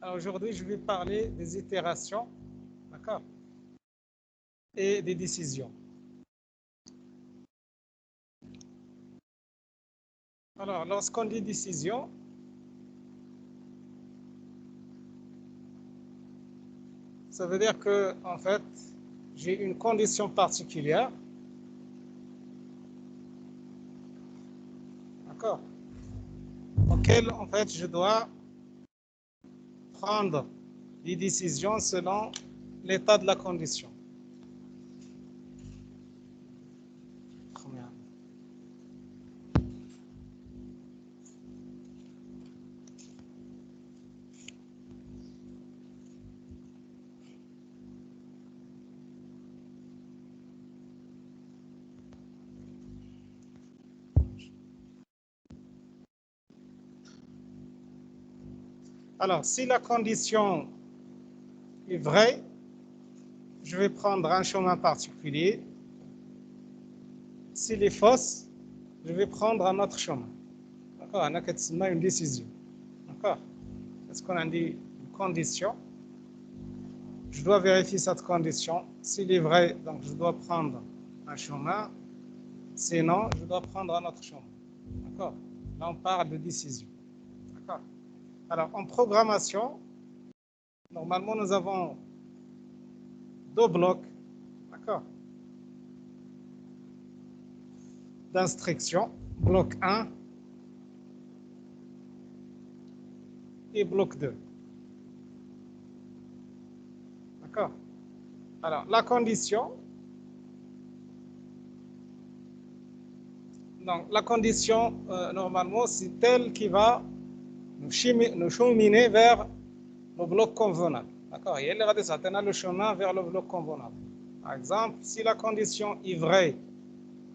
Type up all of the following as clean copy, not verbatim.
Alors aujourd'hui, je vais parler des itérations, d'accord, et des décisions. Alors, lorsqu'on dit décision, ça veut dire que, en fait, j'ai une condition particulière, d'accord, auquel, en fait, je dois prendre des décisions selon l'état de la condition. Alors, si la condition est vraie, je vais prendre un chemin particulier. S'il est fausse, je vais prendre un autre chemin. D'accord? On a une décision. D'accord? Est-ce qu'on a dit une condition? Je dois vérifier cette condition. S'il est vrai, donc je dois prendre un chemin. Sinon, je dois prendre un autre chemin. D'accord? Là, on parle de décision. D'accord? Alors, en programmation, normalement, nous avons deux blocs. D'accord? D'instruction. Bloc 1 et bloc 2. D'accord? Alors, la condition, donc la condition, normalement, c'est elle qui va nous cheminer vers le bloc convenable. D'accord? Et elle va descendre le chemin vers le bloc convenable. Par exemple, si la condition est vraie,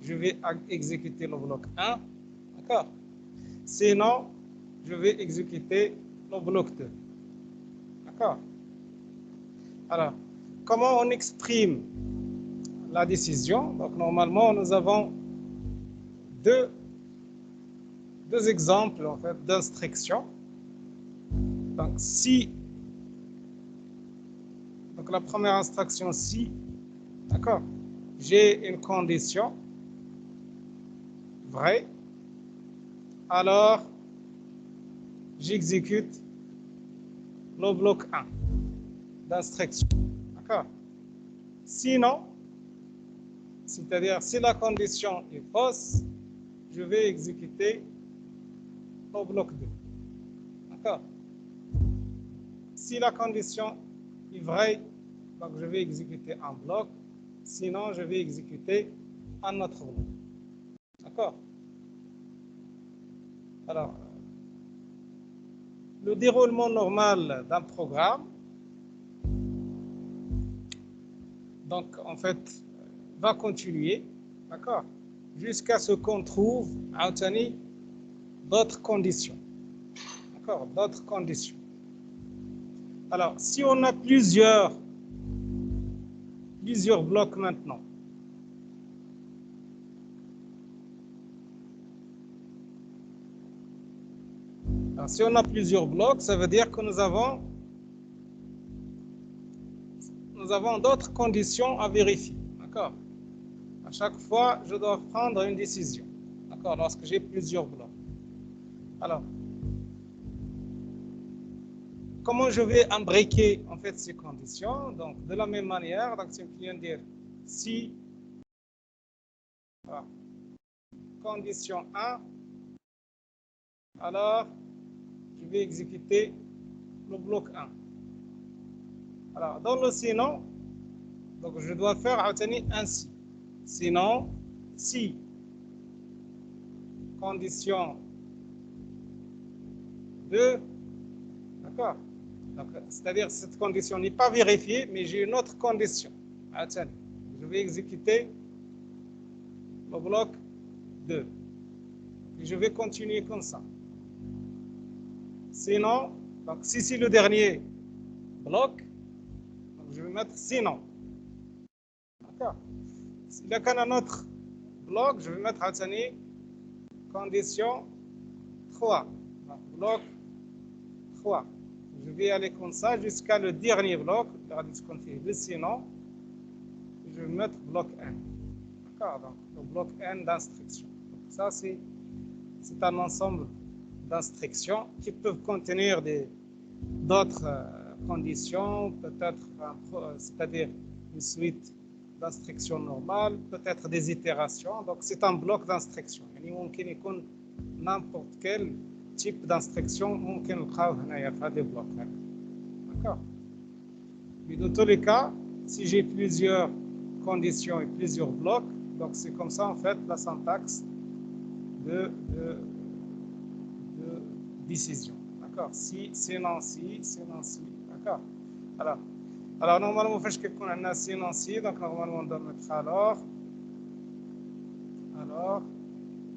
je vais exécuter le bloc 1. D'accord? Sinon, je vais exécuter le bloc 2. D'accord? Alors, comment on exprime la décision? Donc, normalement, nous avons deux exemples en fait, d'instruction. Donc, si, donc la première instruction, si, d'accord, j'ai une condition vraie, alors j'exécute le bloc 1 d'instruction. D'accord? Sinon, c'est-à-dire si la condition est fausse, je vais exécuter le bloc 2. D'accord? Si la condition est vraie, donc je vais exécuter un bloc. Sinon, je vais exécuter un autre bloc. D'accord? Alors, le déroulement normal d'un programme, donc en fait, va continuer, d'accord, jusqu'à ce qu'on trouve à obtenir d'autres conditions. D'accord? D'autres conditions. Alors, si on a plusieurs blocs maintenant, alors, si on a plusieurs blocs, ça veut dire que nous avons d'autres conditions à vérifier. D'accord? À chaque fois, je dois prendre une décision. D'accord? Lorsque j'ai plusieurs blocs. Alors, comment je vais imbriquer en fait ces conditions? Donc, de la même manière, donc c'est bien dire si voilà, condition 1, alors je vais exécuter le bloc 1. Alors, dans le sinon, donc je dois faire obtenir ainsi. Sinon, si condition 2, d'accord? C'est-à-dire cette condition n'est pas vérifiée, mais j'ai une autre condition. Je vais exécuter le bloc 2. Et je vais continuer comme ça. Sinon, donc si c'est le dernier bloc, donc je vais mettre sinon. D'accord. S'il y a qu'un autre bloc, je vais mettre condition 3. Donc, bloc 3. Je vais aller comme ça jusqu'à le dernier bloc, le sinon, je vais mettre bloc N. D'accord. Donc, le bloc N d'instruction. Ça, c'est un ensemble d'instructions qui peuvent contenir d'autres conditions, peut-être, c'est-à-dire une suite d'instructions normales, peut-être des itérations. Donc, c'est un bloc d'instructions. ممكن يكون n'importe quel type d'instruction ممكن نلقاوه هنايا في هذا البلوك. D'accord. Mais dans tous les cas, si j'ai plusieurs conditions et plusieurs blocs, donc c'est comme ça en fait la syntaxe de décision. D'accord. Si, sinon si, sinon si. D'accord. Alors normalement, فاش كيكون عندنا sinon si, donc normalement on doit mettre alors.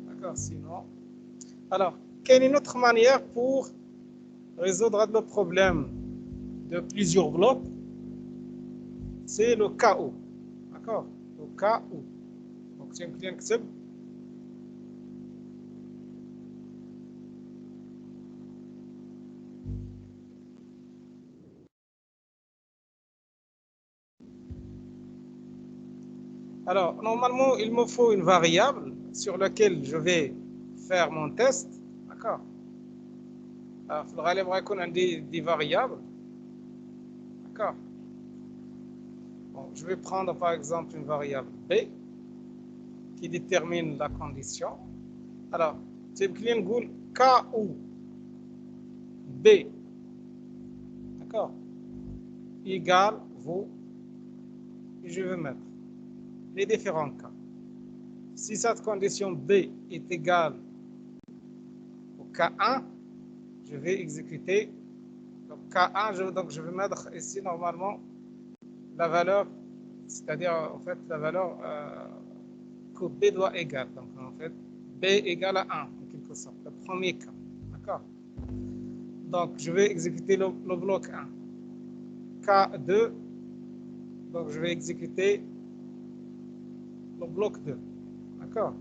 D'accord, sinon. Alors, quelle est une autre manière pour résoudre le problème de plusieurs blocs? C'est le cas où. D'accord. Le cas où. Donc, c'est un client qui se. Alors, normalement, il me faut une variable sur laquelle je vais faire mon test. D'accord. Alors, il faudra aller des variables. D'accord. Bon, je vais prendre par exemple une variable B qui détermine la condition. Alors, c'est le client goul K ou B. D'accord. Égale vous. Et je vais mettre les différents cas. Si cette condition B est égale au K1, je vais exécuter. Donc K1, donc je vais mettre ici normalement la valeur, c'est-à-dire en fait la valeur que B doit égale. Donc en fait B égale à 1 en quelque sorte, le premier cas. D'accord. Donc je vais exécuter le bloc 1. K2, donc je vais exécuter le bloc 2. D'accord.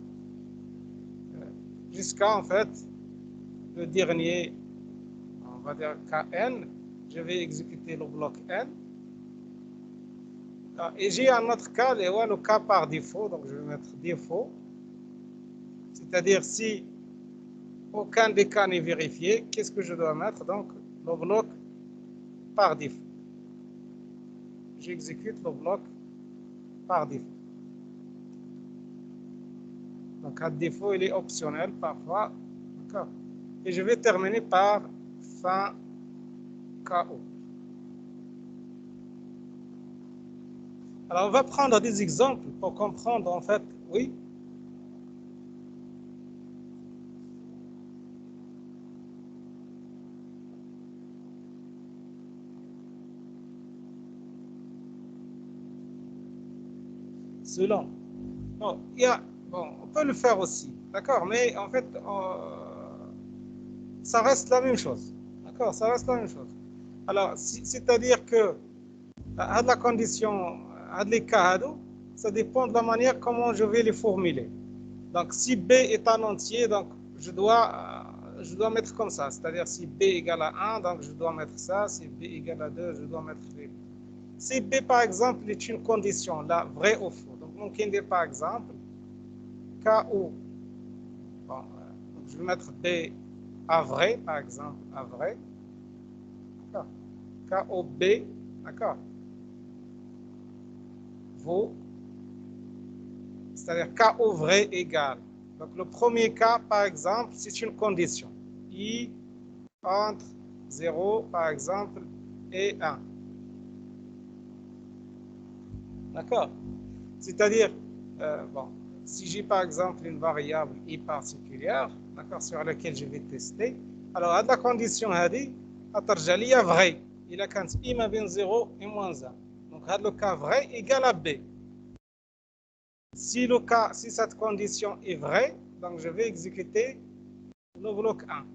Jusqu'à en fait le dernier, on va dire Kn, je vais exécuter le bloc N. Et j'ai un autre cas, le cas par défaut, donc je vais mettre défaut. C'est-à-dire si aucun des cas n'est vérifié, qu'est-ce que je dois mettre? Donc le bloc par défaut. J'exécute le bloc par défaut. Donc à défaut, il est optionnel parfois. D'accord. Et je vais terminer par fin KO. Alors on va prendre des exemples pour comprendre en fait, oui. Selon. Bon, on peut le faire aussi, d'accord, mais en fait, ça reste la même chose. D'accord, ça reste la même chose. Alors, c'est-à-dire que la condition, les cas, ça dépend de la manière comment je vais les formuler. Donc, si B est un entier, donc je dois mettre comme ça. C'est-à-dire, si B égale à 1, donc je dois mettre ça. Si B égale à 2, je dois mettre B. Si B, par exemple, est une condition, là, vrai ou faux. Donc, mon dit, par exemple, cas où, bon, je vais mettre B à vrai, par exemple, à vrai. D'accord. Cas où B, d'accord, vaut, c'est-à-dire cas où vrai égale. Donc, le premier cas, par exemple, c'est une condition. I entre 0, par exemple, et 1. D'accord. C'est-à-dire, bon, si j'ai par exemple une variable i particulière, d'accord, sur laquelle je vais tester, alors à la condition هذه هترجع لي vrai. Il a quand i ما بين 0 et moins 1. Donc le cas vrai égale à B. Si cette condition est vraie, donc je vais exécuter le bloc 1.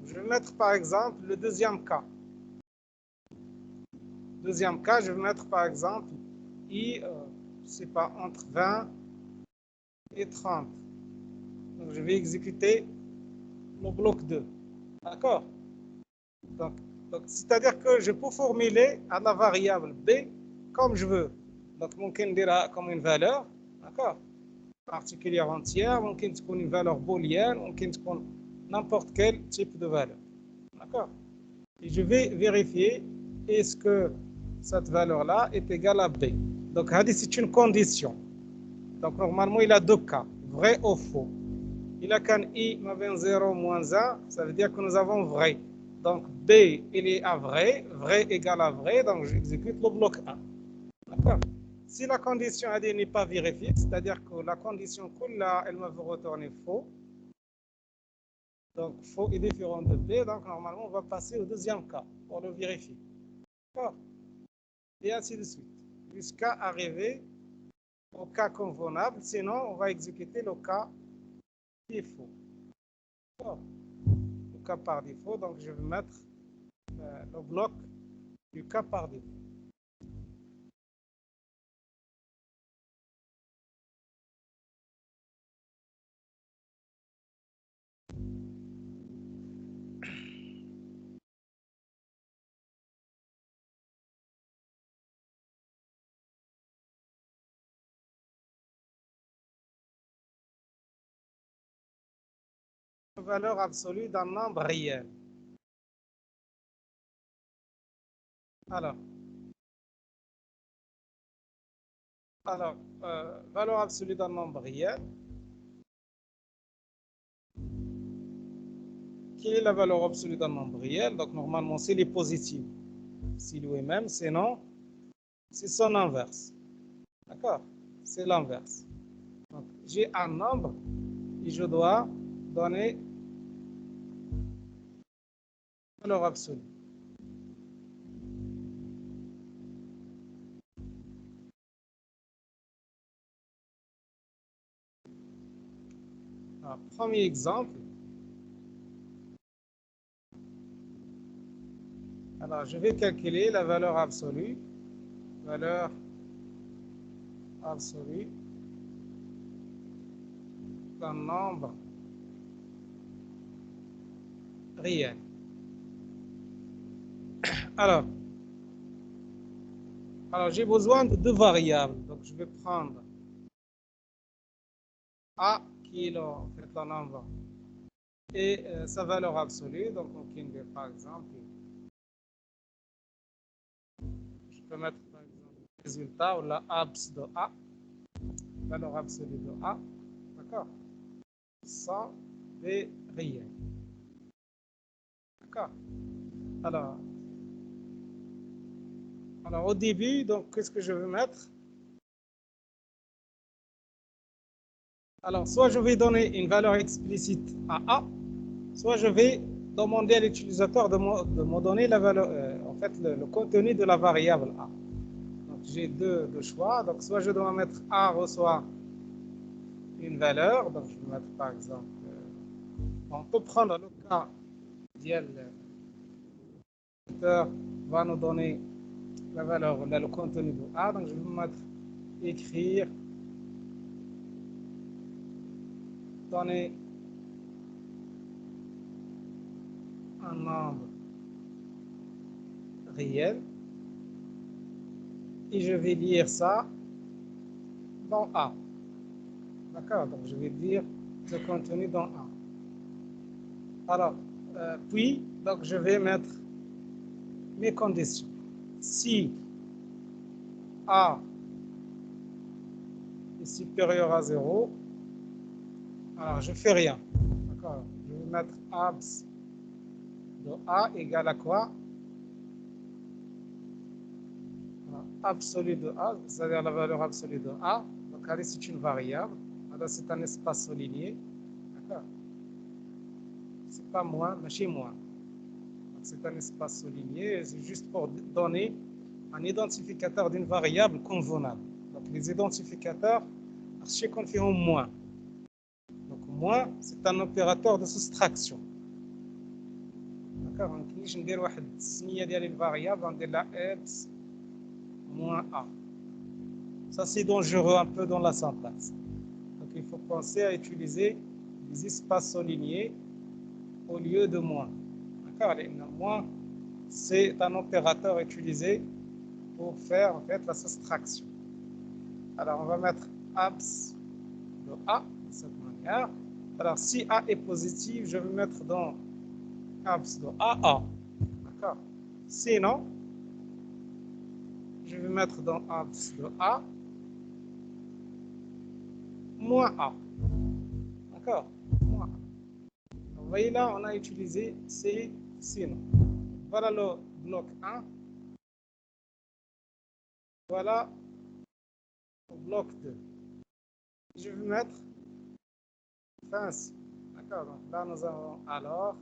Je vais mettre par exemple le deuxième cas. Deuxième cas, je vais mettre par exemple I, c'est pas entre 20 et 30. Donc je vais exécuter le bloc 2. D'accord? Donc, c'est-à-dire que je peux formuler à la variable B comme je veux. Donc, ممكن نديرها comme une valeur, d'accord? Particulière entière, ممكن تكون une valeur booléenne, ممكن تكون n'importe quel type de valeur. D'accord? Et je vais vérifier est-ce que cette valeur-là est égale à B. Donc, c'est une condition. Donc, normalement, il a deux cas, vrai ou faux. Il a qu'un I ma 0 moins 1, ça veut dire que nous avons vrai. Donc, B, il est à vrai, vrai égale à vrai, donc j'exécute le bloc 1. D'accord? Si la condition AD n'est pas vérifiée, c'est-à-dire que la condition là, elle me veut retourner faux, donc faux est différent de B, donc normalement, on va passer au deuxième cas pour le vérifier. D'accord? Et ainsi de suite, jusqu'à arriver au cas convenable, sinon on va exécuter le cas qui est faux. D'accord? Le cas par défaut, donc je vais mettre le bloc du cas par défaut. Valeur absolue d'un nombre réel. Alors, valeur absolue d'un nombre réel. Quelle est la valeur absolue d'un nombre réel? Donc, normalement, c'est les positifs. Si lui-même, sinon, c'est son inverse. D'accord? C'est l'inverse. Donc, j'ai un nombre et je dois donner valeur absolue. Alors, premier exemple. Alors, je vais calculer la valeur absolue. Valeur absolue d'un nombre réel. Alors, j'ai besoin de deux variables. Donc, je vais prendre A, qui est en fait le nombre, et sa valeur absolue. Donc, on peut dire, par exemple, je peux mettre par exemple le résultat ou la abs de A, valeur absolue de A, d'accord, sans B réel. D'accord. Alors, au début, donc, qu'est-ce que je vais mettre? Alors, soit je vais donner une valeur explicite à A, soit je vais demander à l'utilisateur de me donner la valeur, en fait, le contenu de la variable A. Donc, j'ai deux choix. Donc, soit je dois mettre A reçoit une valeur. Donc, je vais mettre par exemple, on peut prendre le cas l'utilisateur va nous donner la valeur, le contenu de A. Donc, je vais mettre écrire, donner un nombre réel et je vais lire ça dans A. D'accord? Donc, je vais dire le contenu dans A. Alors, puis, donc, je vais mettre mes conditions. Si A est supérieur à 0, alors je ne fais rien. D'accord? Je vais mettre abs de A égale à quoi? Absolu de A, c'est-à-dire la valeur absolue de A. Donc, c'est une variable. C'est un espace souligné. D'accord? C'est pas moins, mais chez moi. C'est un espace souligné. C'est juste pour donner un identificateur d'une variable convenable. Donc les identificateurs, archi qu'on fait moins. Donc moins, c'est un opérateur de soustraction. D'accord. Donc je ندير واحد التسميه ديال الفاريابل ندير لا x moins a. Ça c'est dangereux un peu dans la syntaxe. Donc il faut penser à utiliser des espaces soulignés au lieu de moins. D'accord. Moins, c'est un opérateur utilisé pour faire en fait la soustraction. Alors on va mettre abs de a de cette manière. Alors si a est positif, je vais mettre dans abs de a. D'accord. Sinon, je vais mettre dans abs de a moins a. D'accord. Moins a. Vous voyez là, on a utilisé ces sinon. Voilà le bloc 1. Voilà le bloc 2. Je vais mettre fancy. D'accord. Donc là, nous avons alors.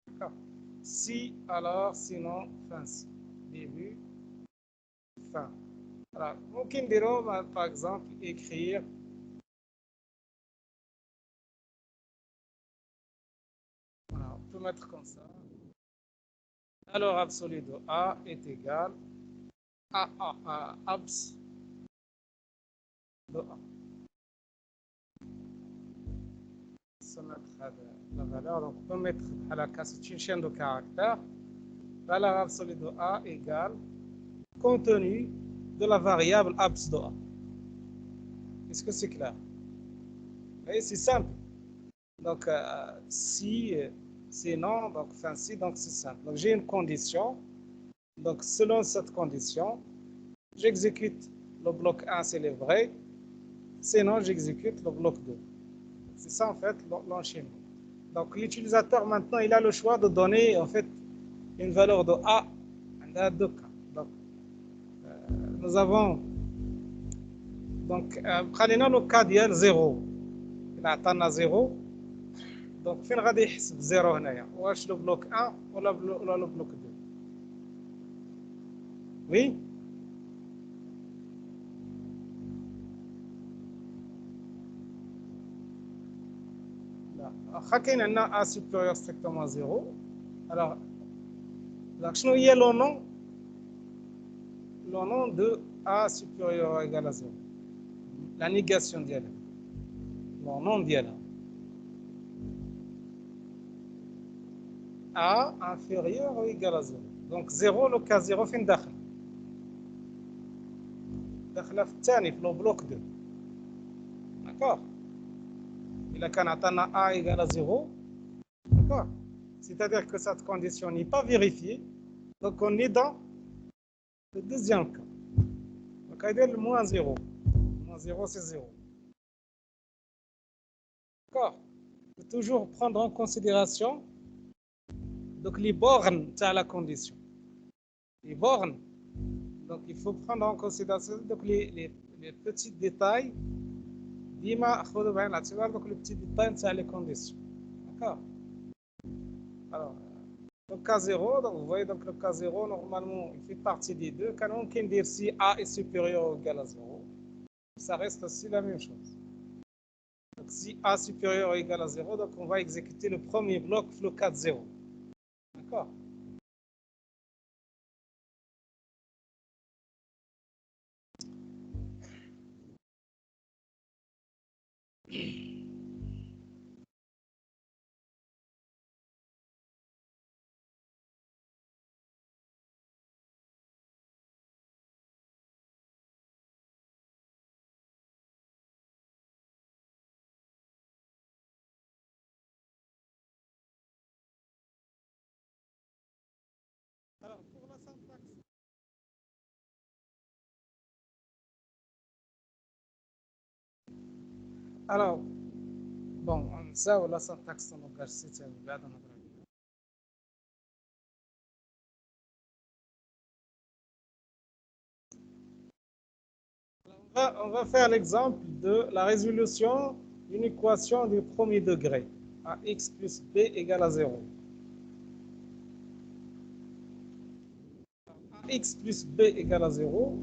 D'accord. Si, alors, sinon, fancy. Début, fin. Alors, ممكن نديرو par exemple écrire voilà, on peut mettre comme ça. Alors, absolu de A est égal à abs de A. Ça mettre la valeur. Donc, on peut mettre à la case une chaîne de caractères. Valeur absolue de A égale contenu de la variable abs de A. Est-ce que c'est clair? Et c'est simple. Donc, si c'est non, donc enfin si, donc c'est simple. Donc, j'ai une condition. Donc, selon cette condition, j'exécute le bloc 1, c'est le vrai. Sinon, j'exécute le bloc 2. C'est ça, en fait, l'enchaînement. Donc, l'utilisateur, maintenant, il a le choix de donner, en fait, une valeur de A à 2 cas. Donc, nous avons, donc, prenons le cas ديال 0. Il a 0. Donc, فين غادي يحسب 0 هنايا؟ واش لو بلوك 1 ولا لو بلوك 2؟ Oui. واخا كاين عندنا A supérieur strictement 0. Alors, donc, شنو هي le nom de A supérieur ou égal à 0. La négation ديالها. Le nom ديالها. A inférieur ou égal à 0. Donc 0 le cas 0 فين داخل؟ داخله في الثاني في لو بلوك 2. D'accord. إلا كان عطانا A égal à 0. D'accord. C'est-à-dire que cette condition n'est pas vérifiée. Donc on est dans le deuxième cas. Donc il y a le moins 0. Moins 0 c'est 0. D'accord. Il faut toujours prendre en considération donc les bornes à la condition. Les bornes. Donc il faut prendre en considération donc les petits détails. ديما خذوا بعين الاعتبار donc les petits détails تاع les conditions. D'accord. Alors, le cas 0, donc vous voyez donc le cas 0, normalement il fait partie des deux. Quand on peut dire si A est supérieur ou égal à 0, ça reste aussi la même chose. Donc si A supérieur ou égal à 0, donc on va exécuter le premier bloc, le cas 0. D'accord. Alors, pour la syntaxe. Alors, bon, ça ou la syntaxe on va c'est on va faire l'exemple de la résolution d'une équation du premier degré. Ax plus b égale à 0. x plus b égale à 0,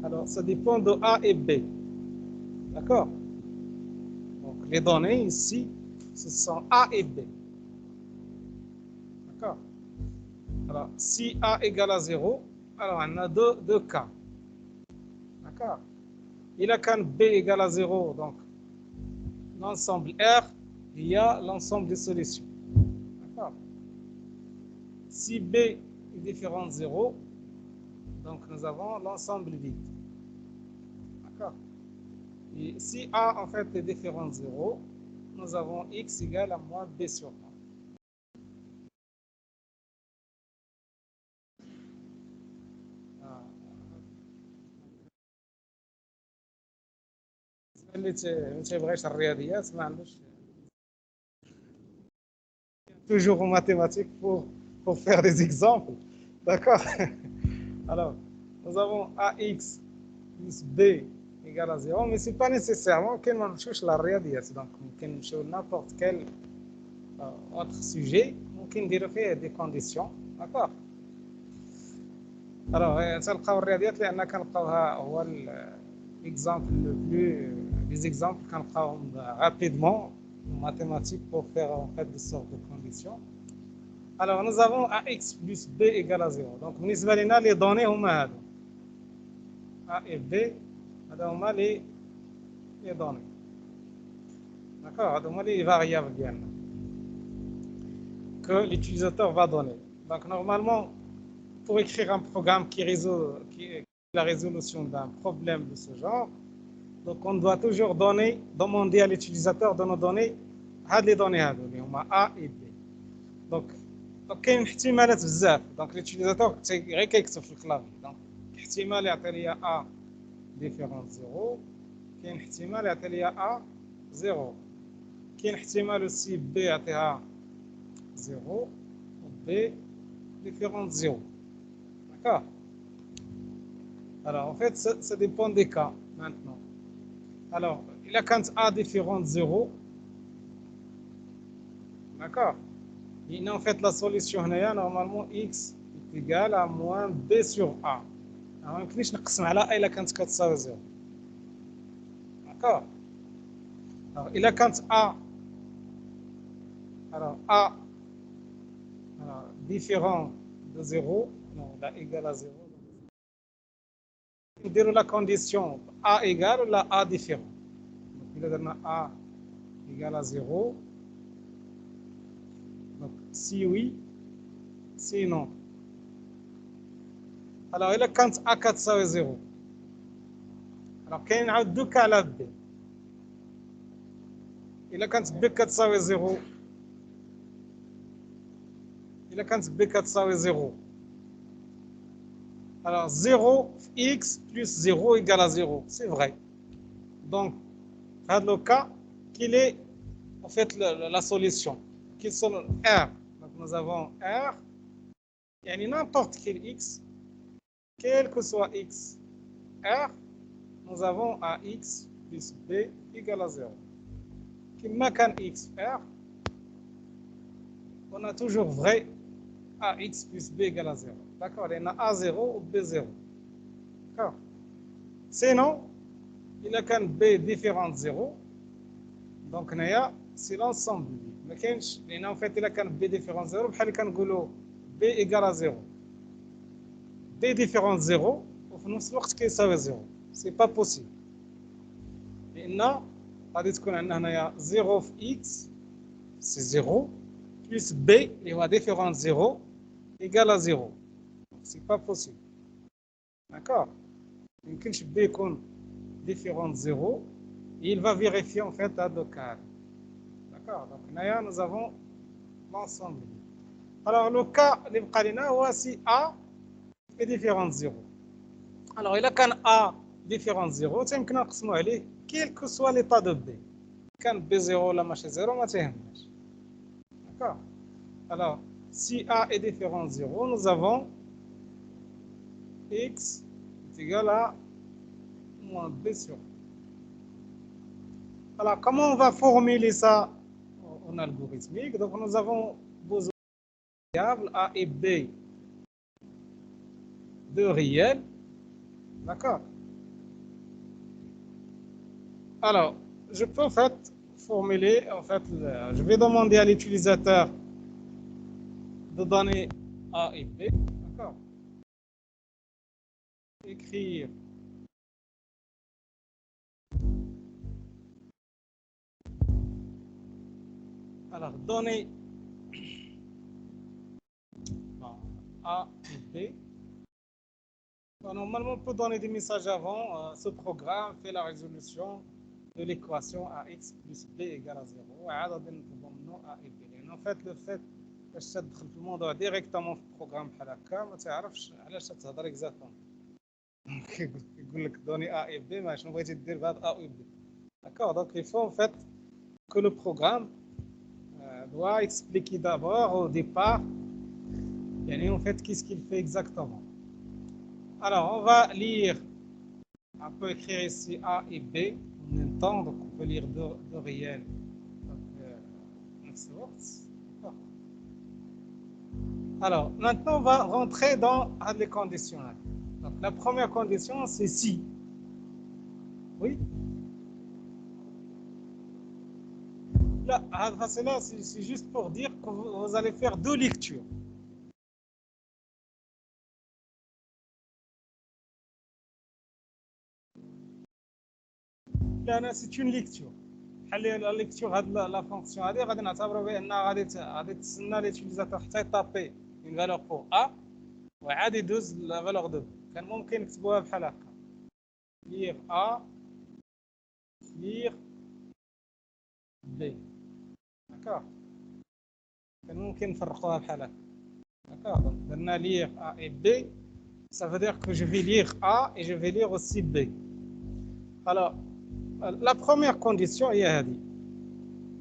alors ça dépend de A et B. D'accord? Donc les données ici, ce sont A et B. D'accord? Alors si A égale à 0, alors on a deux cas. D'accord? Il a quand B égale à 0, donc l'ensemble R, il y a l'ensemble des solutions. D'accord? Si B est différent de 0, donc nous avons l'ensemble vide. D'accord? Et si A en fait est différent de 0, nous avons x égale à moins B sur A. اللي تيبغيش الرياضيات ما عندوش toujours en mathématiques pour faire des exemples. D'accord? Alors, nous avons AX plus B égale à 0, mais ce n'est pas nécessairement qu'on ne cherche la réalité. Donc, on peut chercher n'importe quel autre sujet, on peut dire des conditions. D'accord? Alors, تلقاو الرياضيات لأن كنلقاوها هو l'exemple le plus les exemples كنلقاوهم rapidement en mathématiques pour faire en fait des sortes de conditions. Alors, nous avons AX plus B égale à 0. Donc, بالنسبة لنا les données هما هادو. A et B, هادو هما les données. D'accord? هادو هما les variables ديالنا que l'utilisateur va donner. Donc, normalement, pour écrire un programme qui résout la résolution d'un problème de ce genre, donc on doit toujours demander à l'utilisateur de nous donner les données اللي هما A et B. Donc كاين احتمالات بزاف. Donc l'utilisateur غير كيكتب في الكلافي. Donc احتمال يعطي لي A ديفيرون 0، كاين احتمال يعطي لي A 0، كاين احتمال aussi B يعطيها 0 و B différent 0. D'accord? Alors en fait ça dépend des cas maintenant. Alors il a quand A différent de 0, d'accord? Et en fait la solution هنايا normalement x est égal à moins b sur a. Alors ما يمكنش نقسم على a إلا كانت كتساوي 0. D'accord? Alors إلا كانت a alors a alors, différent de 0, non là égal à 0. نديروا la condition a égale ou la a différent. Donc إلا درنا a égale à 0, donc si oui, sinon. Alors إلا كانت a كتساوي 0، alors كاين عاود دو كا على b. إلا كانت b كتساوي 0، إلا كانت b كتساوي 0، alors 0 x plus 0 égale à 0, c'est vrai. Donc, dans le cas, qu'il est en fait la solution, qu'il sont R. Donc, nous avons R, et n'importe quel x, quel que soit x, R, nous avons AX plus B égale à 0. Comme quand x, R, on a toujours vrai AX plus B égale à 0. D'accord? Il y a A0 ou B0. D'accord? Sinon, il a quand B différent de 0. Donc, c'est l'ensemble. Mais en fait, il a quand B différent de 0. بحال كنقولوا B égale à 0. B différent de 0 وفي نفس الوقت كيساوي 0. C'est pas possible. لأن غادي تكون عندنا هنايا 0 في x c'est 0 plus B اللي هو différent de 0 égale à 0. C'est pas possible. D'accord? ما يمكنش B يكون différent de 0 et il va vérifier en fait à deux cas. D'accord? Donc là, nous avons l'ensemble. Alors le cas اللي بقى لنا هو si A est différent de 0. Alors إلا كان A différent de 0 تيمكن نقسموا عليه quel que soit l'état de B. كان B 0 ولا ماشي 0 ما تيهمناش. D'accord? Alors si A est différent de 0, nous avons x est égal à moins B sur A. Alors comment on va formuler ça en algorithmique? Donc nous avons besoin de variables A et B de réel. D'accord? Alors, je peux en fait formuler, en fait, je vais demander à l'utilisateur de donner A et B. D'accord? Écrire alors donner A et B. Bon, normalement, on peut donner des messages avant. Ce programme fait la résolution de l'équation AX plus B égale à 0. وعدد نضمنوا A et B. يعني en fait, le fait باش تدخل في الموضوع ديريكتومون في البروغرام بحال هكا ما تعرفش علاش تهضر اكزاكتومون. يقول لك دوني A et B ما شنو بغيتي دير بهاد A et B. D'accord, donc il faut en fait que le programme doit expliquer d'abord au départ en fait qu'est-ce qu'il fait exactement. Alors on va lire, on peut écrire ici A et B en même temps, donc on peut lire deux réels. Alors maintenant on va rentrer dans les conditionnels. Donc la première condition c'est si. Oui. Là, c'est juste pour dire que vous allez faire deux lectures. Là, c'est une lecture. La lecture de la fonction هذه غادي نعتبروا بانها غادي تسنى ليتيليزاتور حتى يطابي une valeur pour A وعادي يدوز la valeur de B. كان ممكن نكتبوها بحال هكا lire A lire B. D'accord. كان ممكن نفرقوها بحال هكا. D'accord. Donc درنا lire A et B. Ça veut dire que je vais lire A et je vais lire aussi B. Alors, la première condition est هذه.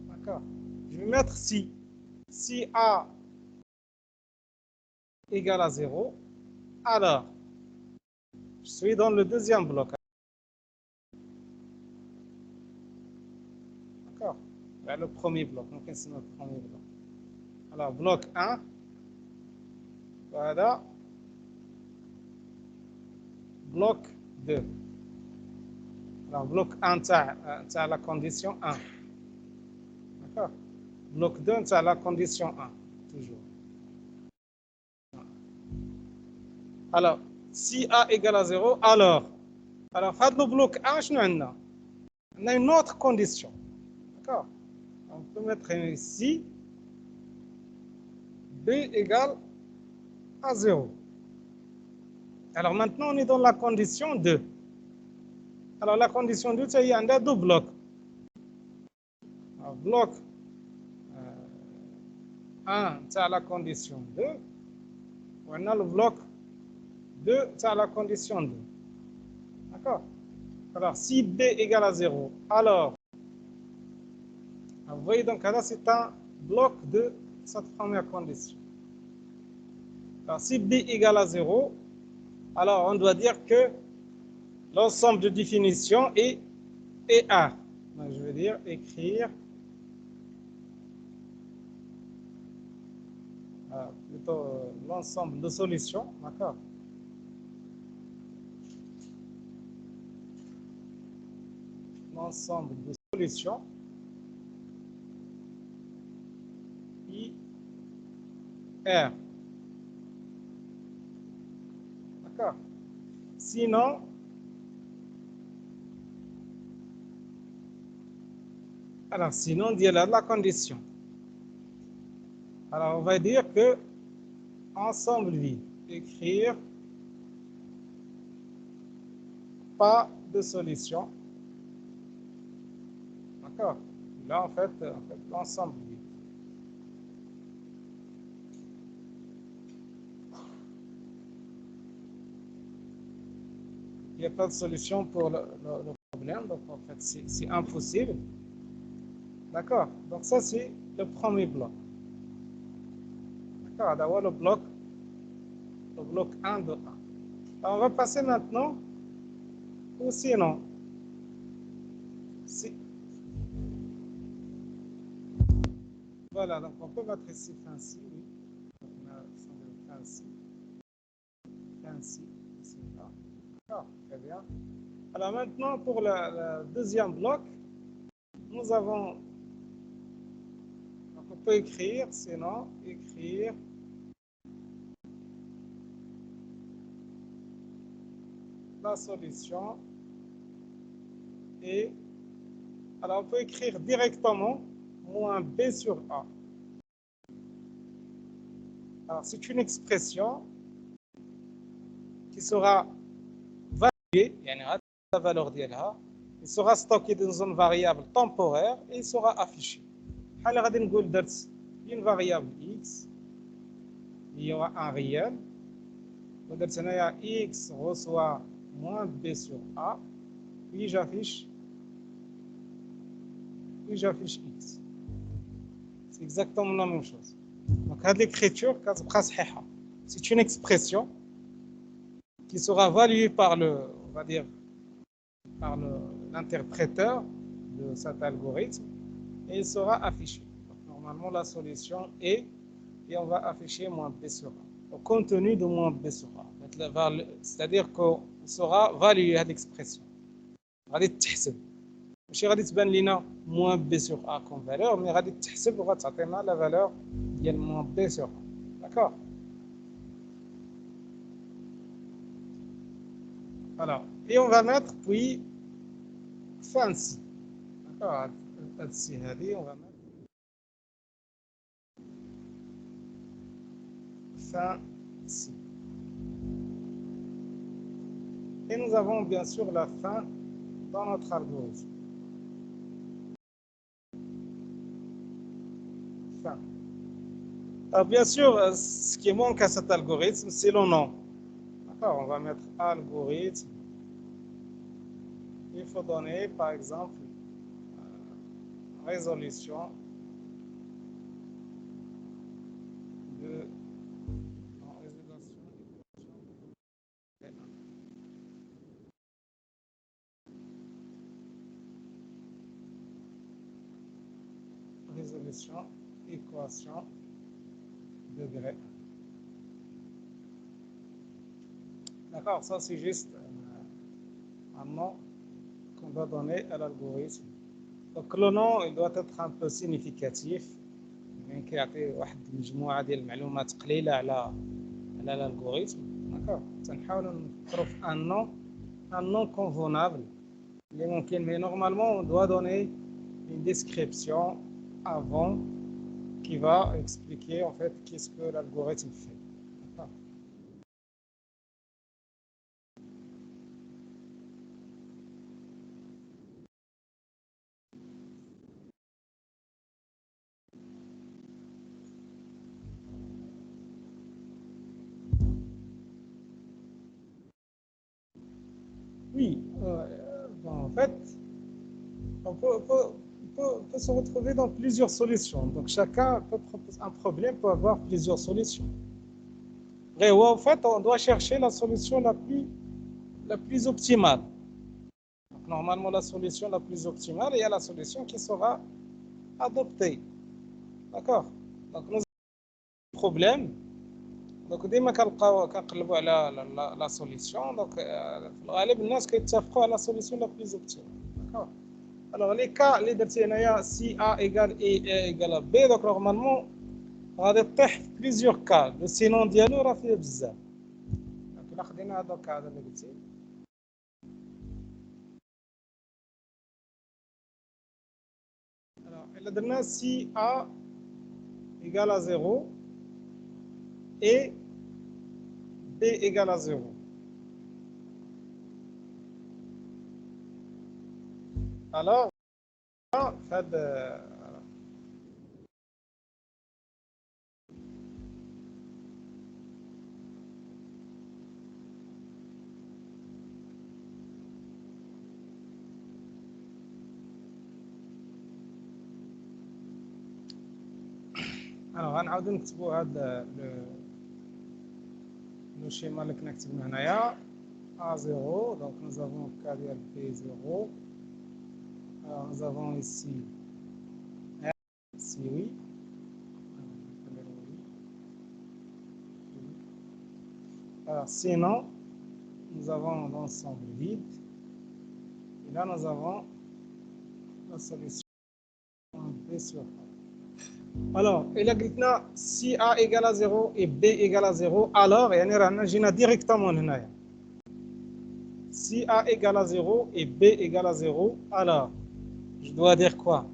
D'accord. Je vais mettre si A égale à 0, alors je suis dans le deuxième bloc. D'accord. Le premier bloc. Donc, c'est notre premier bloc. Alors, bloc 1. Voilà. Bloc 2. Alors, bloc 1, tu as la condition 1. D'accord. Bloc 2, tu as la condition 1. Toujours. Alors, si A égale à 0, alors le bloc 1, on a une autre condition. D'accord. On peut mettre ici B égale à 0. Alors maintenant, on est dans la condition 2. Alors la condition 2, c'est qu'il y a deux blocs. Alors, bloc 1, c'est la condition 2. On a le bloc 2, c'est la condition 2. D'accord. Alors si B égale à 0, alors, vous voyez donc là, c'est un bloc de cette première condition. Alors si B égale à 0, alors on doit dire que l'ensemble de définition est A. Donc, je veux dire écrire plutôt l'ensemble de solutions, d'accord. L'ensemble de solutions I R. D'accord. Sinon, il y a la condition. Alors, on va dire que ensemble vide, écrire pas de solution. D'accord. Là, en fait l'ensemble vide. Il n'y a pas de solution pour le problème, donc en fait, c'est impossible. D'accord. Donc ça, c'est le premier bloc. D'accord. D'abord, le bloc 1 de A. Alors, on va passer maintenant ou sinon. Voilà, donc on peut mettre ici fin ci, oui. On a fin ci, D'accord, très bien. Alors maintenant, pour le deuxième bloc, nous avons, donc on peut écrire, sinon, écrire la solution et, alors on peut écrire directement moins b sur a. Alors c'est une expression qui sera validée, يعني غادي la valeur ديالها, il sera stocké dans une variable temporaire et il sera affiché. بحال غادي نقول درت une variable x, il y aura un réel, ودرت هنايا x reçoit moins b sur a, puis j'affiche x. C'est exactement la même chose. Donc, cette l'écriture, c'est une expression qui sera valuée par le, on va dire, par l'interpréteur de cet algorithme et il sera affiché. Donc, normalement, la solution est, et on va afficher moins b sur a. Au contenu de moins b sur a. C'est-à-dire qu'on sera valué à l'expression. غادي تحسب ماشي غادي تبان لينا moins b sur a comme valeur, mais غادي تحسب وغتعطينا la valeur ديال moins b sur a. D'accord. Alors, et on va mettre puis fancy. D'accord. Fancy, on va mettre fancy. Et nous avons bien sûr la fin dans notre algorithme. Fin. Alors, bien sûr, ce qui manque à cet algorithme, c'est le nom. D'accord, on va mettre algorithme. Il faut donner, par exemple, résolution de résolution équation degré. D'accord, ça c'est juste un nom qu'on doit donner à l'algorithme. Donc le nom il doit être un peu significatif, يعني كيعطي واحد المجموعة ديال المعلومات قليلة على l'algorithme. D'accord, تنحاولوا نفكروا في un nom convenable اللي ممكن, mais normalement on doit donner une description avant qui va expliquer en fait qu'est-ce que l'algorithme fait. D'accord. Oui, bon, en fait, on peut se retrouver dans plusieurs solutions. Donc chacun peut proposer un problème, peut avoir plusieurs solutions. Et en fait, on doit chercher la solution la plus optimale. Donc, normalement, la solution la plus optimale, il y a la solution qui sera adoptée. D'accord. Donc nous avons un problème. Donc ديما كنقلبوا على la solution. Donc في الغالب الناس كيتفقوا على la solution la plus optimale. D'accord. Alors les cas اللي درتي هنايا si a égale a égale b, donc normalement غادي تطيح في plusieurs cas. Le sinon ديالو راه فيه بزاف. Donc الا خدينا هذا الكا اللي قلتي. Alors الا درنا si a égale à 0 et b égale à 0. Alors فهاد alors غنعاودو نكتبو هاد لو شيما اللي كنا كتبنا هنايا A0, donc nous avons K égale P0. Alors nous avons ici R, si oui. Alors sinon, nous avons l'ensemble vide. Et là, nous avons la solution B sur A. Alors, il a dit si A égale à 0 et B égale à 0, alors, il directement si A égale à 0 et B égale à 0, alors, je dois dire quoi?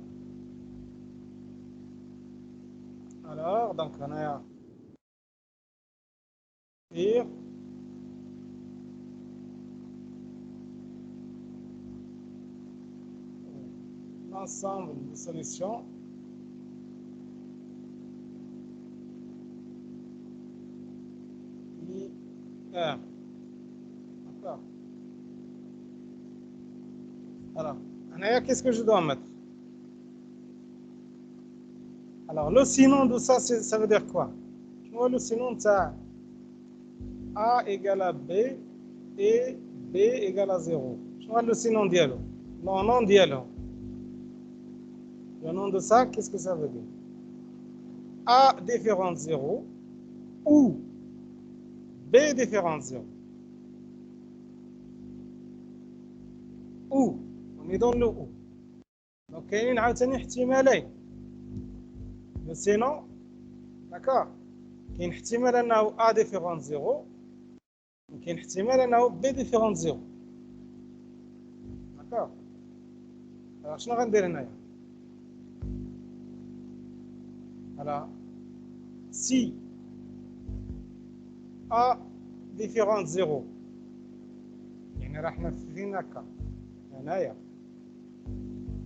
Alors, donc, on a dire l'ensemble des solutions linéaires. D'accord. Alors, qu'est-ce que je dois mettre? Alors, le sinon de ça, ça veut dire quoi? Je vois le sinon de ça. A égale à B et B égale à 0. Je vois le sinon dialogue. Le nom dialogue. Le nom de ça, qu'est-ce que ça veut dire? A différente 0 ou B différente 0. Ou, on est dans le ou. Donc, il y a un احتمالين. Le sinon, d'accord? كاين احتمال انه A différente 0 وكاين احتمال انه B différente 0. d'accord. alors شنو غندير هنايا؟ alors si A différente 0 يعني راح نفذين هكا هنايا.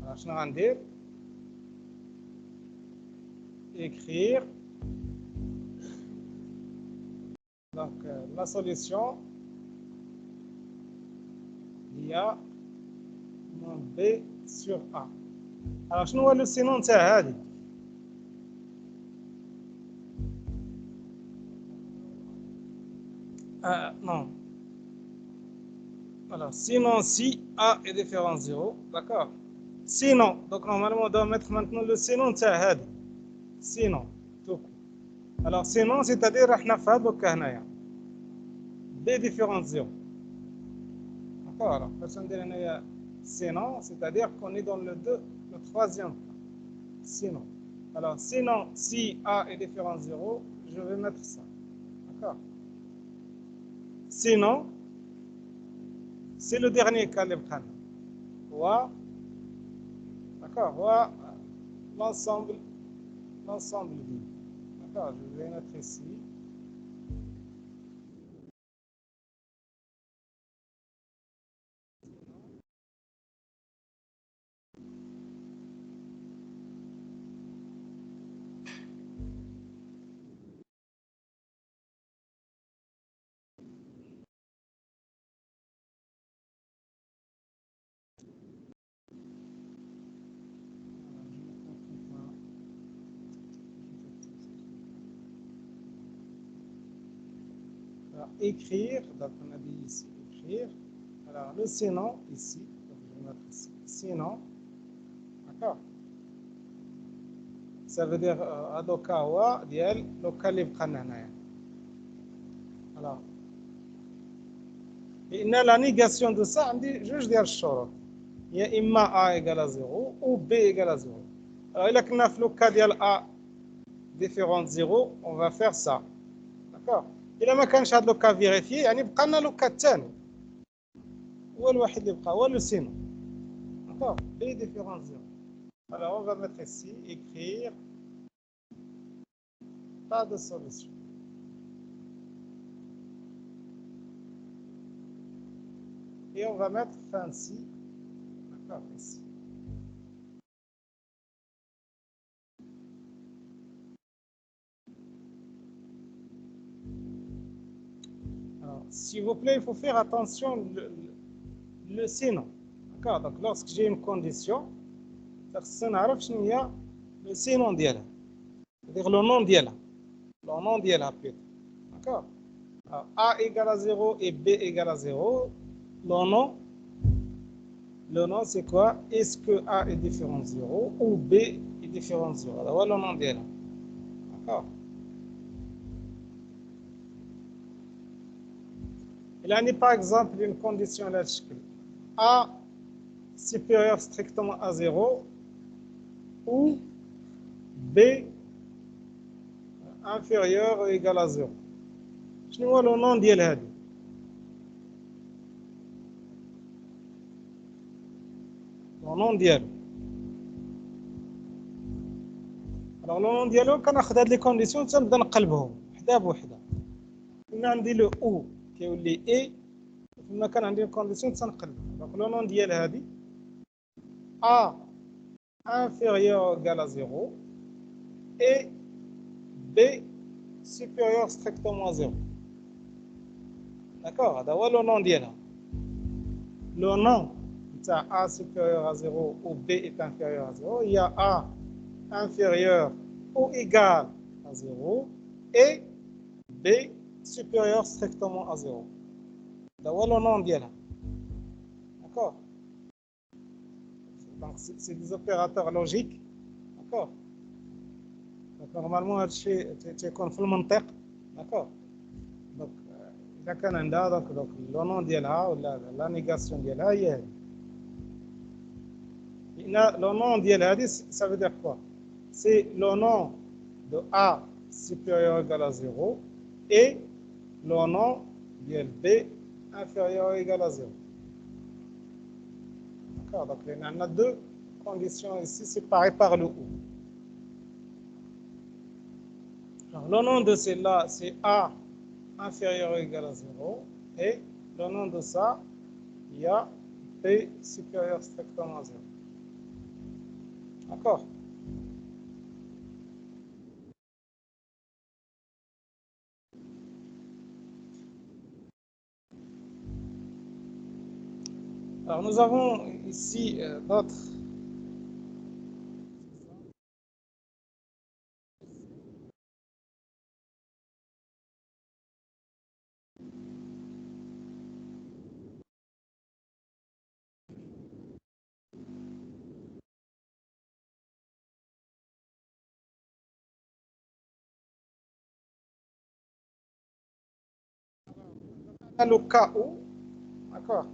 alors شنو غندير؟ écrire donc la solution via mon B sur A. alors شنو هو لو سينون تاع هذه؟ non. alors sinon si A est différent 0, d'accord. sinon donc normalement on doit mettre maintenant le sinon تاع هذه. sinon tout court. alors sinon c'est-à-dire راح نفهم دوكا هنايا B différent 0. d'accord. alors باش ندير هنايا sinon c'est-à-dire qu'on est dans le troisième cas. sinon. alors sinon si A est différent 0, je vais mettre ça. d'accord. sinon c'est le dernier cas اللي بقى لنا هو d'accord هو l'ensemble vide. d'accord. je vais mettre ici écrire, donc on a dit ici écrire. alors le sinon ici, donc je vais mettre ici sinon, d'accord. ça veut dire هذوكا هو ديال لو كان اللي بقى لنا هنايا. alors لان لا نيغاسيون دو سا عندي جوج ديال الشروط يا اما A égale à 0 ou B égale à 0. alors الا كنا في لو كا ديال A différente 0 on va faire ça. d'accord. الا ما كانش هذا لو كا فيريفي يعني بقى لنا لو كا الثاني هو الوحيد اللي بقى هو لو سينو. d'accord. B différente 0. alors on va mettre ici écrire pas de solution. et on va mettre fancy. d'accord. ici. alors s'il vous plaît il faut faire attention le sinon. d'accord. donc lorsque j'ai une condition خصنا نعرف شنو هي le sinon ديالها c'est-à-dire le nom ديالها le nom ديالها plutôt. d'accord. alors A égale à 0 et B égale à 0, le nom c'est quoi? est-ce que A est différent de 0 ou B est différent de 0. هذا هو le nom ديالها. d'accord. Il a par exemple une condition là, A supérieur strictement à 0 ou B inférieur ou égal à 0. شنو هو لو نون ديال هذه؟ لو نون ديالو. alors لو نون ديالو كناخذ هاد لي كونديسيون تنبدا نقلبهم وحده بوحده. هنا عندي لو او كيولي اي، هنا كان عندي الكونديسيون تنقلب. دونك لو نون ديال هذه A inférieur ou égal à 0 et B supérieur strictement à 0. D'accord? هذا هو لو نون ديالها. Le nom de A supérieur à 0 ou B est inférieur à 0, il y a A inférieur ou égal à 0 et B supérieur strictement à 0. C'est le nom d'elle. D'accord? Donc, c'est des opérateurs logiques. D'accord? Donc, normalement, c'est comme le منطق. D'accord? Donc, إذا كان عندها donc le nom ديالها ولا la négation ديالها هي هذه. Le nom ديال هذه ça veut dire quoi? C'est le nom de A supérieur ou égal à 0 et le nom de B inférieur ou égal à 0. D'accord? Donc, il y en a deux conditions ici séparées par le ou. Alors, le nom de celle-là, c'est A inférieur ou égal à 0 et le nom de ça, il y a B supérieur strictement à 0. D'accord? Alors, nous avons ici d'autres. Le cas où, d'accord?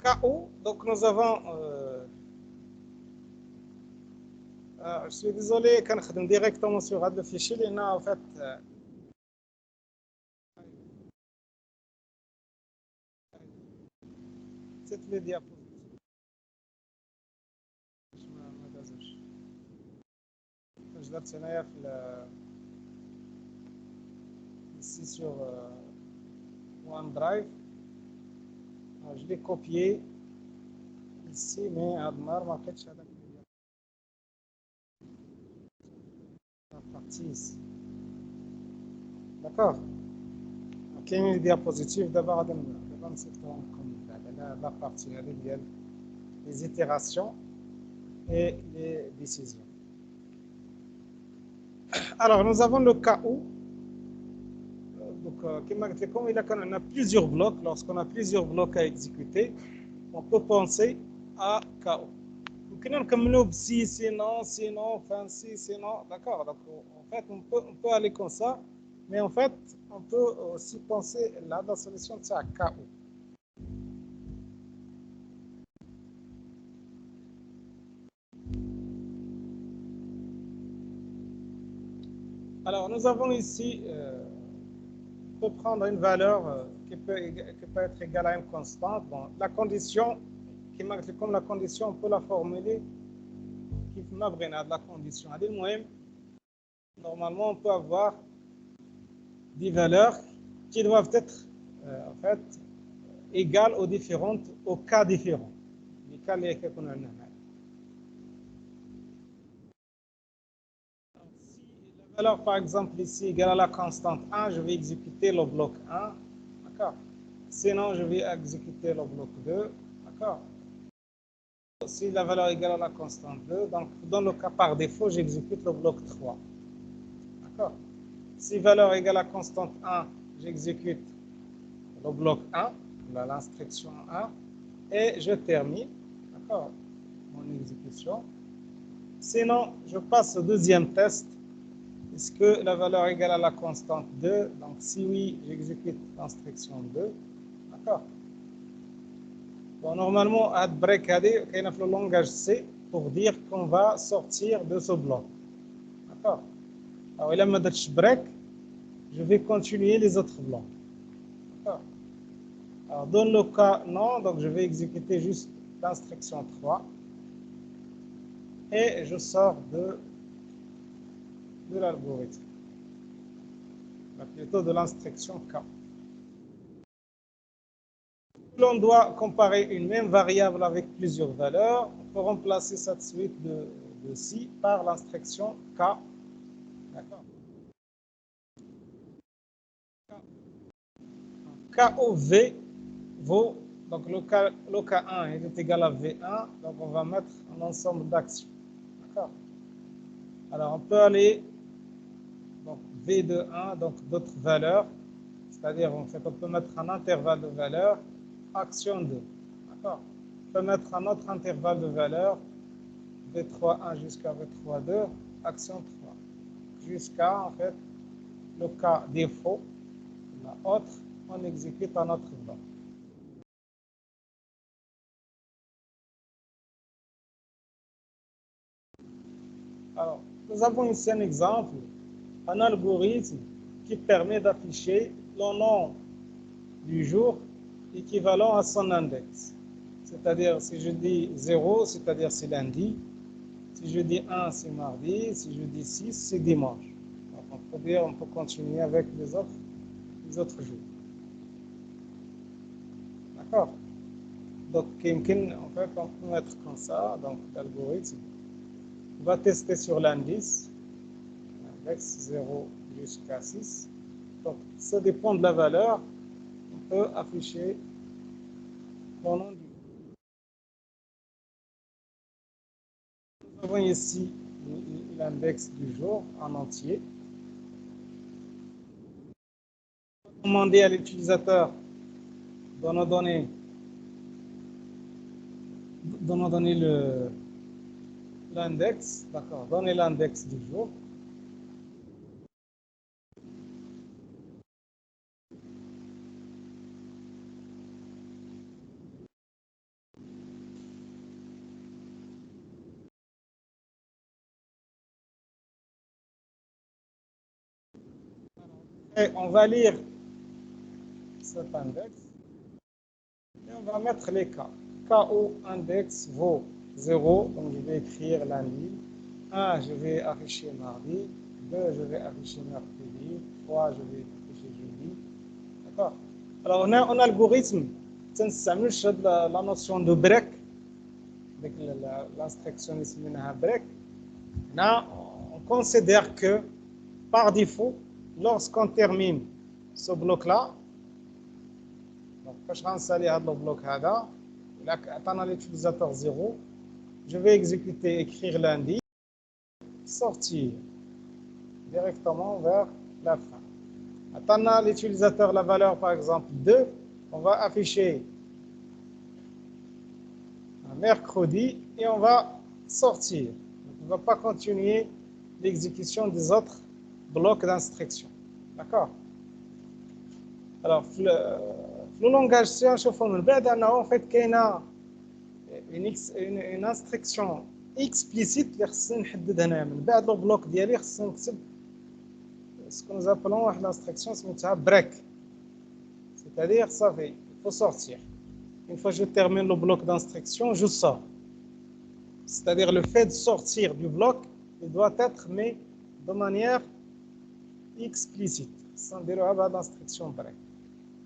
Cas où, donc nous avons je suis désolé, quand je directement sur le fichier, il y a en fait cette les diapositives. Je vais tenir ici sur OneDrive. Je l'ai copié ici, mais à Admar, ma fait, la partie ici. D'accord? Ok, une diapositive d'abord, la partie les itérations et les décisions. Alors, nous avons le cas où, donc, comme il y a plusieurs blocs, lorsqu'on a plusieurs blocs à exécuter, on peut penser à cas où. Donc, si, sinon, enfin, si, sinon, d'accord. Donc, en fait, on peut aller comme ça, mais en fait, on peut aussi penser là, la solution de ça, cas où. Alors, nous avons ici, on peut prendre une valeur qui peut être égale à une constante. Bon, la condition, comme la condition, on peut la formuler qui de la condition. Normalement, on peut avoir des valeurs qui doivent être en fait égales aux différentes, aux cas différents. Les cas qu'on a. Alors, par exemple, ici, égale à la constante 1, je vais exécuter le bloc 1. D'accord? Sinon, je vais exécuter le bloc 2. D'accord? Si la valeur est égale à la constante 2, donc dans le cas par défaut, j'exécute le bloc 3. D'accord? Si valeur égale à la constante 1, j'exécute le bloc 1, l'instruction 1, et je termine, d'accord, mon exécution. Sinon, je passe au deuxième test. Est-ce que la valeur est égale à la constante 2? Donc, si oui, j'exécute l'instruction 2. D'accord? Bon, normalement, add break il y a le langage C pour dire qu'on va sortir de ce bloc. D'accord? Alors, il a me dit break, je vais continuer les autres blocs. D'accord? Alors, dans le cas non, donc je vais exécuter juste l'instruction 3 et je sors de l'algorithme, plutôt de l'instruction K. L'on doit comparer une même variable avec plusieurs valeurs. On peut remplacer cette suite de si par l'instruction K. D'accord? K ou V vaut, donc le K1 est égal à V1, donc on va mettre un ensemble d'actions. D'accord? Alors on peut aller, donc V de 1, donc d'autres valeurs, c'est-à-dire en fait on peut mettre un intervalle de valeurs, action 2. D'accord? On peut mettre un autre intervalle de valeurs, V3.1 jusqu'à V3.2, action 3. Jusqu'à en fait le cas défaut, la autre, on exécute un autre bloc. Alors, nous avons ici un exemple, un algorithme qui permet d'afficher le nom du jour équivalent à son index. C'est-à-dire, si je dis 0, c'est-à-dire c'est lundi. Si je dis 1, c'est mardi. Si je dis 6, c'est dimanche. Donc, on peut continuer avec les autres jours. D'accord? Donc, en fait, on peut mettre comme ça, donc l'algorithme va tester sur l'indice, index 0 jusqu'à 6. Donc, ça dépend de la valeur. On peut afficher le nom du. Nous avons ici l'index du jour en entier. Demander à l'utilisateur de nous donner l'index, d'accord, donner l'index du jour. Et on va lire cet index et on va mettre les cas. Cas où index vaut 0, donc je vais écrire lundi. 1, je vais afficher mardi. 2, je vais afficher mercredi. 3, je vais afficher jeudi. D'accord? Alors, on a un algorithme, la notion de break, avec l'instruction ici, break. Là, on considère que, par défaut, lorsqu'on termine ce bloc-là, donc, quand je vais installer le bloc, attendant l'utilisateur 0, je vais exécuter, écrire lundi, sortir directement vers la fin. Attendant l'utilisateur la valeur, par exemple, 2, on va afficher un mercredi et on va sortir. Donc, on ne va pas continuer l'exécution des autres blocs d'instruction. D'accord? Alors, le langage C, نشوفوا من بعد أنه en fait كاينة une instruction explicite اللي خصني نحدد هنا من بعد لو بلوك ديالي خصني نكتب ce que nous appelons واحد l'instruction سميتها break. C'est-à-dire, ça fait, il faut sortir. Une fois que je termine le bloc d'instruction, je sors. C'est-à-dire, le fait de sortir du bloc, il doit être mis de manière explicite, sans dire l'instruction break.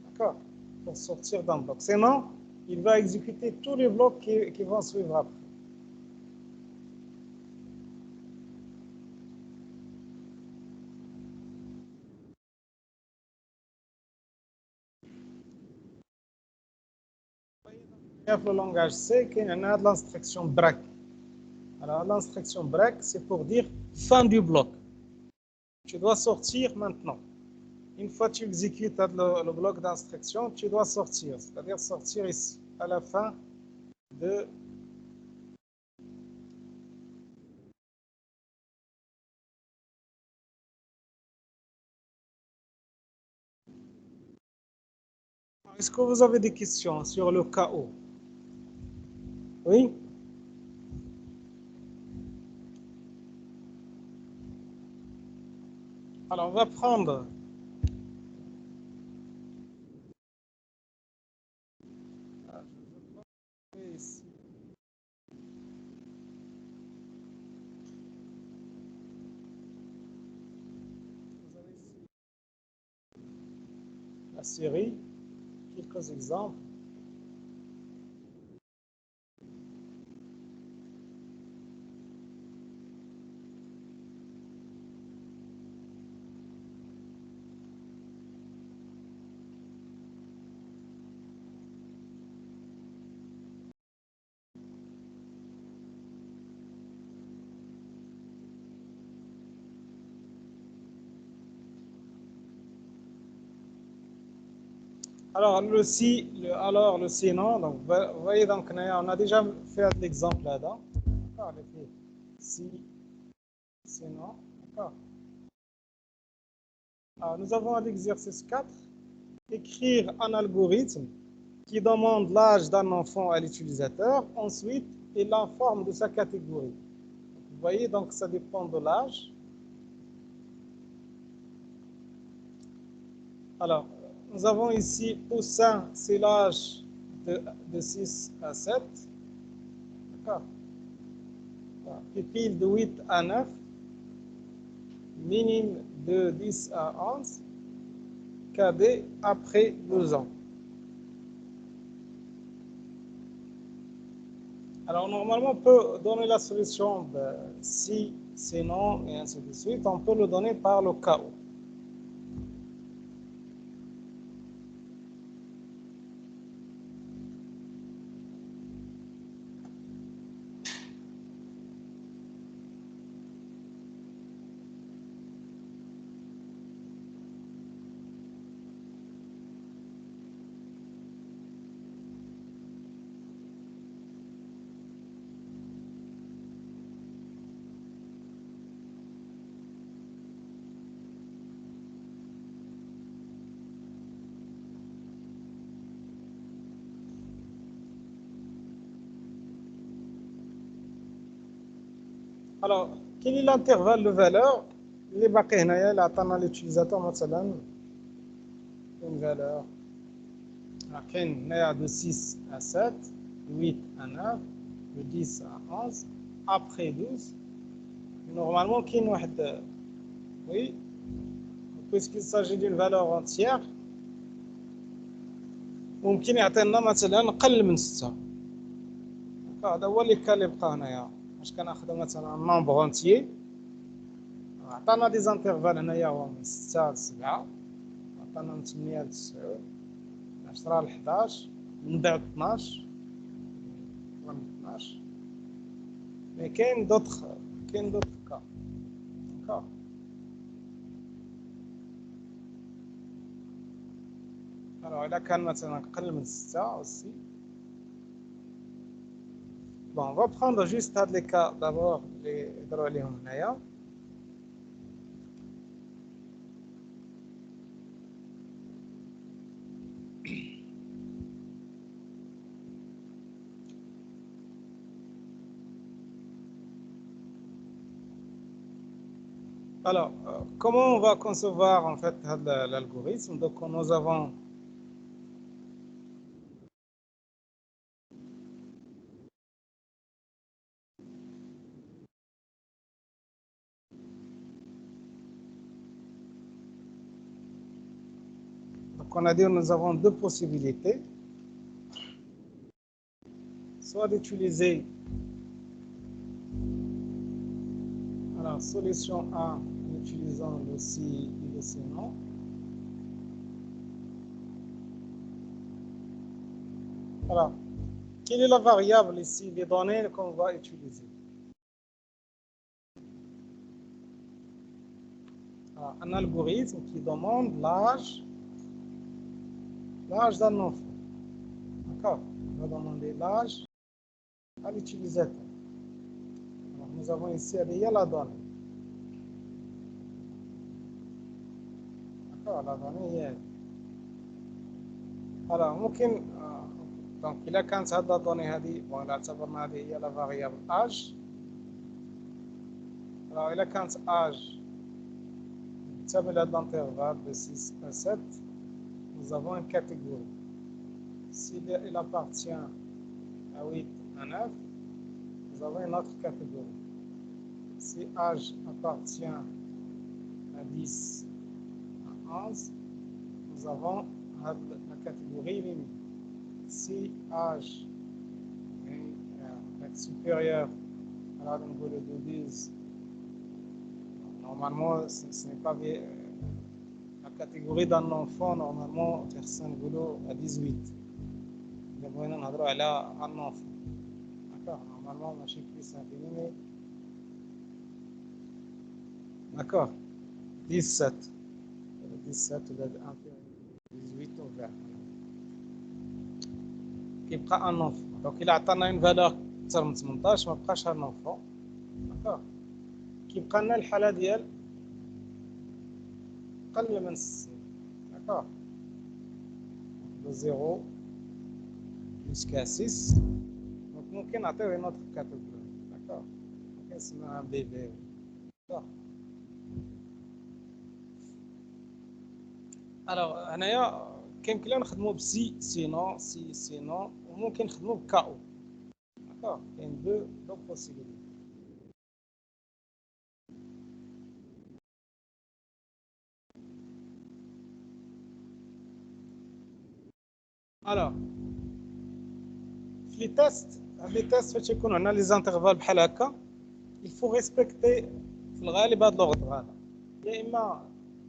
D'accord? Pour sortir d'un bloc. Sinon, il va exécuter tous les blocs qui vont suivre après. Le langage C, il y a l'instruction break. Alors, l'instruction break, c'est pour dire fin du bloc. Tu dois sortir maintenant. Une fois que tu exécutes le bloc d'instruction, tu dois sortir, c'est-à-dire sortir ici, à la fin de Est-ce que vous avez des questions sur le chaos? Oui? Alors, on va prendre ici. Vous avez ici la série, quelques exemples. Alors, le sinon, donc, vous voyez, donc, on a déjà fait l'exemple là-dedans. D'accord, si, sinon, d'accord. Alors, nous avons l'exercice 4, écrire un algorithme qui demande l'âge d'un enfant à l'utilisateur, ensuite, et la forme de sa catégorie. Vous voyez, donc, ça dépend de l'âge. Alors, nous avons ici poussin, c'est l'âge de 6 à 7. D'accord. Pupille de 8 à 9. Minime de 10 à 11. Cadet après 12 ans. Alors, normalement, on peut donner la solution si, sinon, et ainsi de suite. On peut le donner par le chaos. Alors, quel est l'intervalle de valeur اللي باقي هنايا اللي عطانا l'utilisateur مثلا une valeur كاين هنايا de 6 à 7, 8 à 9, de 10 à 11, après 12. Normalement, كاين واحد oui, puisqu'il s'agit d'une valeur entière, ممكن يعطينا مثلا قل من 6. هذا هو اللي كان يبقى هنايا. واش كناخذوا مثلا نومبر اونتيي، عطانا دي زانترفال هنايا هو من 6 ل 7، عطانا من 8 ل 9، من 10 ل 11، من بعد 12 من 12. مي كاين دوطخ كا. داكوغ. الوغ الا كان مثلا قل من 6 اوسي. بون on va prendre juste هاد لي كا دابور اللي يهضروا عليهم هنايا. Alors, comment on va concevoir en fait l'algorithme? Donc, nous avons nous avons deux possibilités, soit d'utiliser alors solution A en utilisant le si et le sinon. Alors, quelle est la variable ici des données qu'on va utiliser? Alors, un algorithme qui demande l'âge d'un enfant. D'accord? On va demander l'âge à l'utilisateur. Alors, nous avons ici la donnée. D'accord? La donnée est Alors, ممكن donc إذا كانت هذه الدوني هذه وإذا اعتبرنا هذه هي لا فاريابل âge. Alors, إذا كانت âge تابع à l'intervalle de 6 à 7, nous avons une catégorie. S'il appartient à 8 à 9, nous avons une autre catégorie. Si âge appartient à 10 à 11, nous avons la catégorie limite. Si âge est supérieur à la niveau de 12, normalement, ce n'est pas la catégorie d'un enfant, normalement, personne à 18. Nous avons un enfant. D'accord? Normalement, je suis plus infini, mais d'accord? 17. 17 ou 18 ou 20. كيبقى ان enfant. Donc il a عطانا une valeur اكثر من 18 ما بقاش ان enfant. d'accord. كيبقى لنا الحاله ديال قل من 60. d'accord. de 0 jusqu'à 6. donc ممكن نعطيوه une autre catégorie. d'accord. ممكن نسميها بيبي. d'accord. alors هنايا كيمكن لنا نخدموا بسي سينون سي سينون وممكن نخدموا بكاو. d'accord. كاين دو possibilités. alors في لي تيست فاش يكونوا عندنا لي زانترفال بحال هكا il faut respecter في الغالب هذا لوغدر هذا يا اما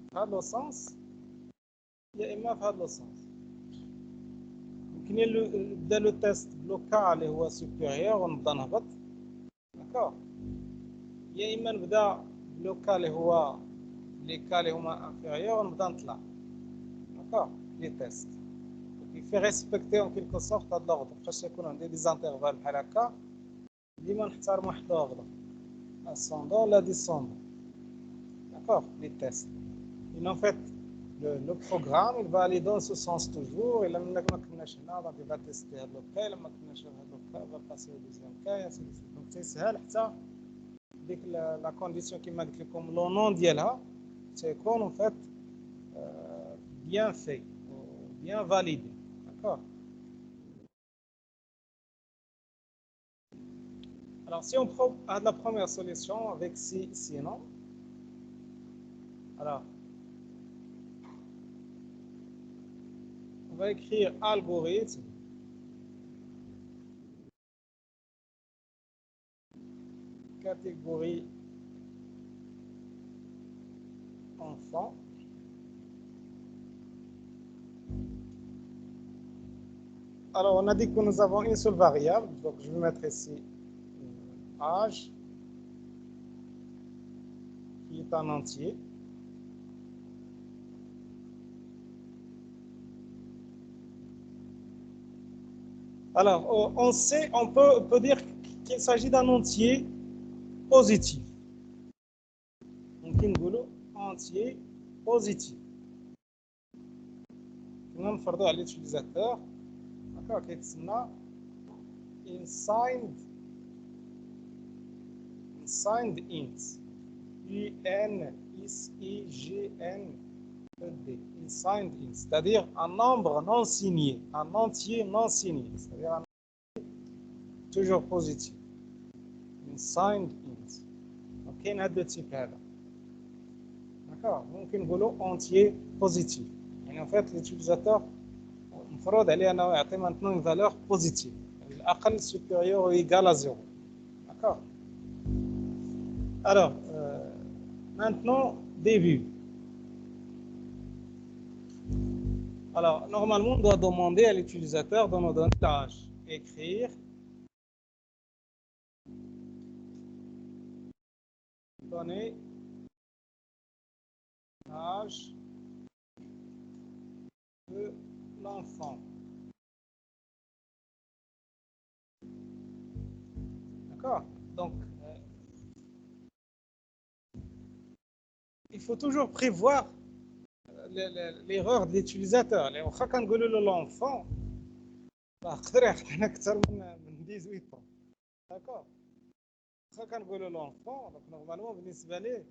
في هذا لو سونس يا اما في هذا لو سونس. يمكن نبدا لو تيست بلوكا اللي هو سوبيريور ونبدا نهبط. داكور. يا اما نبدا بلوكا اللي هو لي كا اللي هما انفيريور ونبدا نطلع. داكور. لي تيست في ريسبكتي اون كيلكو سورت هذا لوغدر فاش يكون عندي دي زانترفال بحال هكا ديما نحترم واحد لوغدر ascendant la descendant. D'accord. Les tests. Et en fait, le programme, il va aller dans ce sens toujours. Et là, donc, il va tester le cas. Là, il va passer au deuxième cas. Et ainsi de suite. Donc, c'est ça. Dès que la condition qui m'a dit comme le nom d'ILA, c'est qu'on en fait bien fait, bien validé. D'accord. Alors, si on prend la première solution avec si et non, alors, on va écrire algorithme catégorie enfant. Alors, on a dit que nous avons une seule variable, donc je vais mettre ici âge, qui est en entier. Alors, on peut dire qu'il s'agit d'un entier positif. Donc, un entier positif. Nous نفرضوا على l'utilisateur, d'accord, كيتسمى unsigned int. UNSIGNED. Unsigned int, c'est-à-dire un nombre non signé, un entier non signé, c'est-à-dire un toujours positif. Unsigned int. Donc, il y a deux types là. D'accord. ممكن نقولوا entier positif. يعني en fait l'utilisateur المفروض عليه انه يعطي maintenant une valeur positive. الاقل supérieur ou égal à 0. D'accord. Alors maintenant début. Alors normalement on doit demander à l'utilisateur de nous donner l'âge. Écrire donner l'âge de l'enfant. D'accord. Donc il faut toujours prévoir l'erreur de l'utilisateur. Quand on dit l'enfant, يقدر يعطينا أكثر من 18 ans. D'accord. Quand on dit l'enfant, donc normalement بالنسبة ليه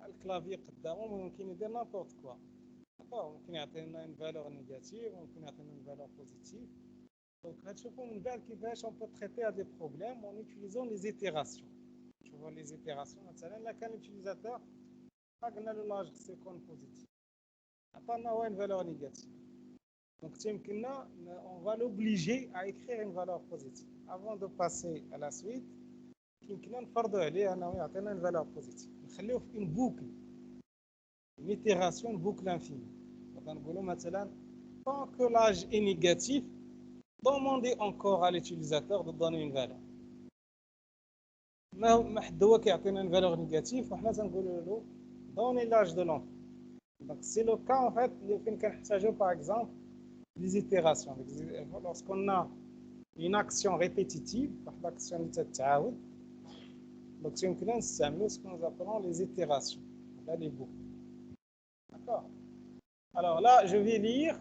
الكلافي قدامه ممكن يدير n'importe quoi. D'accord. ممكن يعطينا une valeur négative, ممكن يعطينا une valeur positive. Donc غتشوفوا من بعد كيفاش on peut traiter à des problèmes en utilisant les itérations. Tu vois les itérations مثلا là كان l'utilisateur قلنا له l'âge c'est يكون positif. عطانا هو une valeur négative. Donc, on va l'obliger à écrire une valeur positive. Avant de passer à la suite, on va une valeur positive. Une boucle, une itération, une boucle infinie. Donc, on dit, tant que l'âge est négatif, demandez encore à l'utilisateur de donner une valeur. ما حد هو كيعطينا une valeur négative وحنا تنقولوا له donnez l'âge de l'enfant. Donc, c'est le cas en fait اللي فين كنحتاجو par exemple les itérations. Lorsqu'on a une action répétitive, l'action donc c'est ce que nous appelons les itérations. Là, les boucles. D'accord. Alors là, je vais lire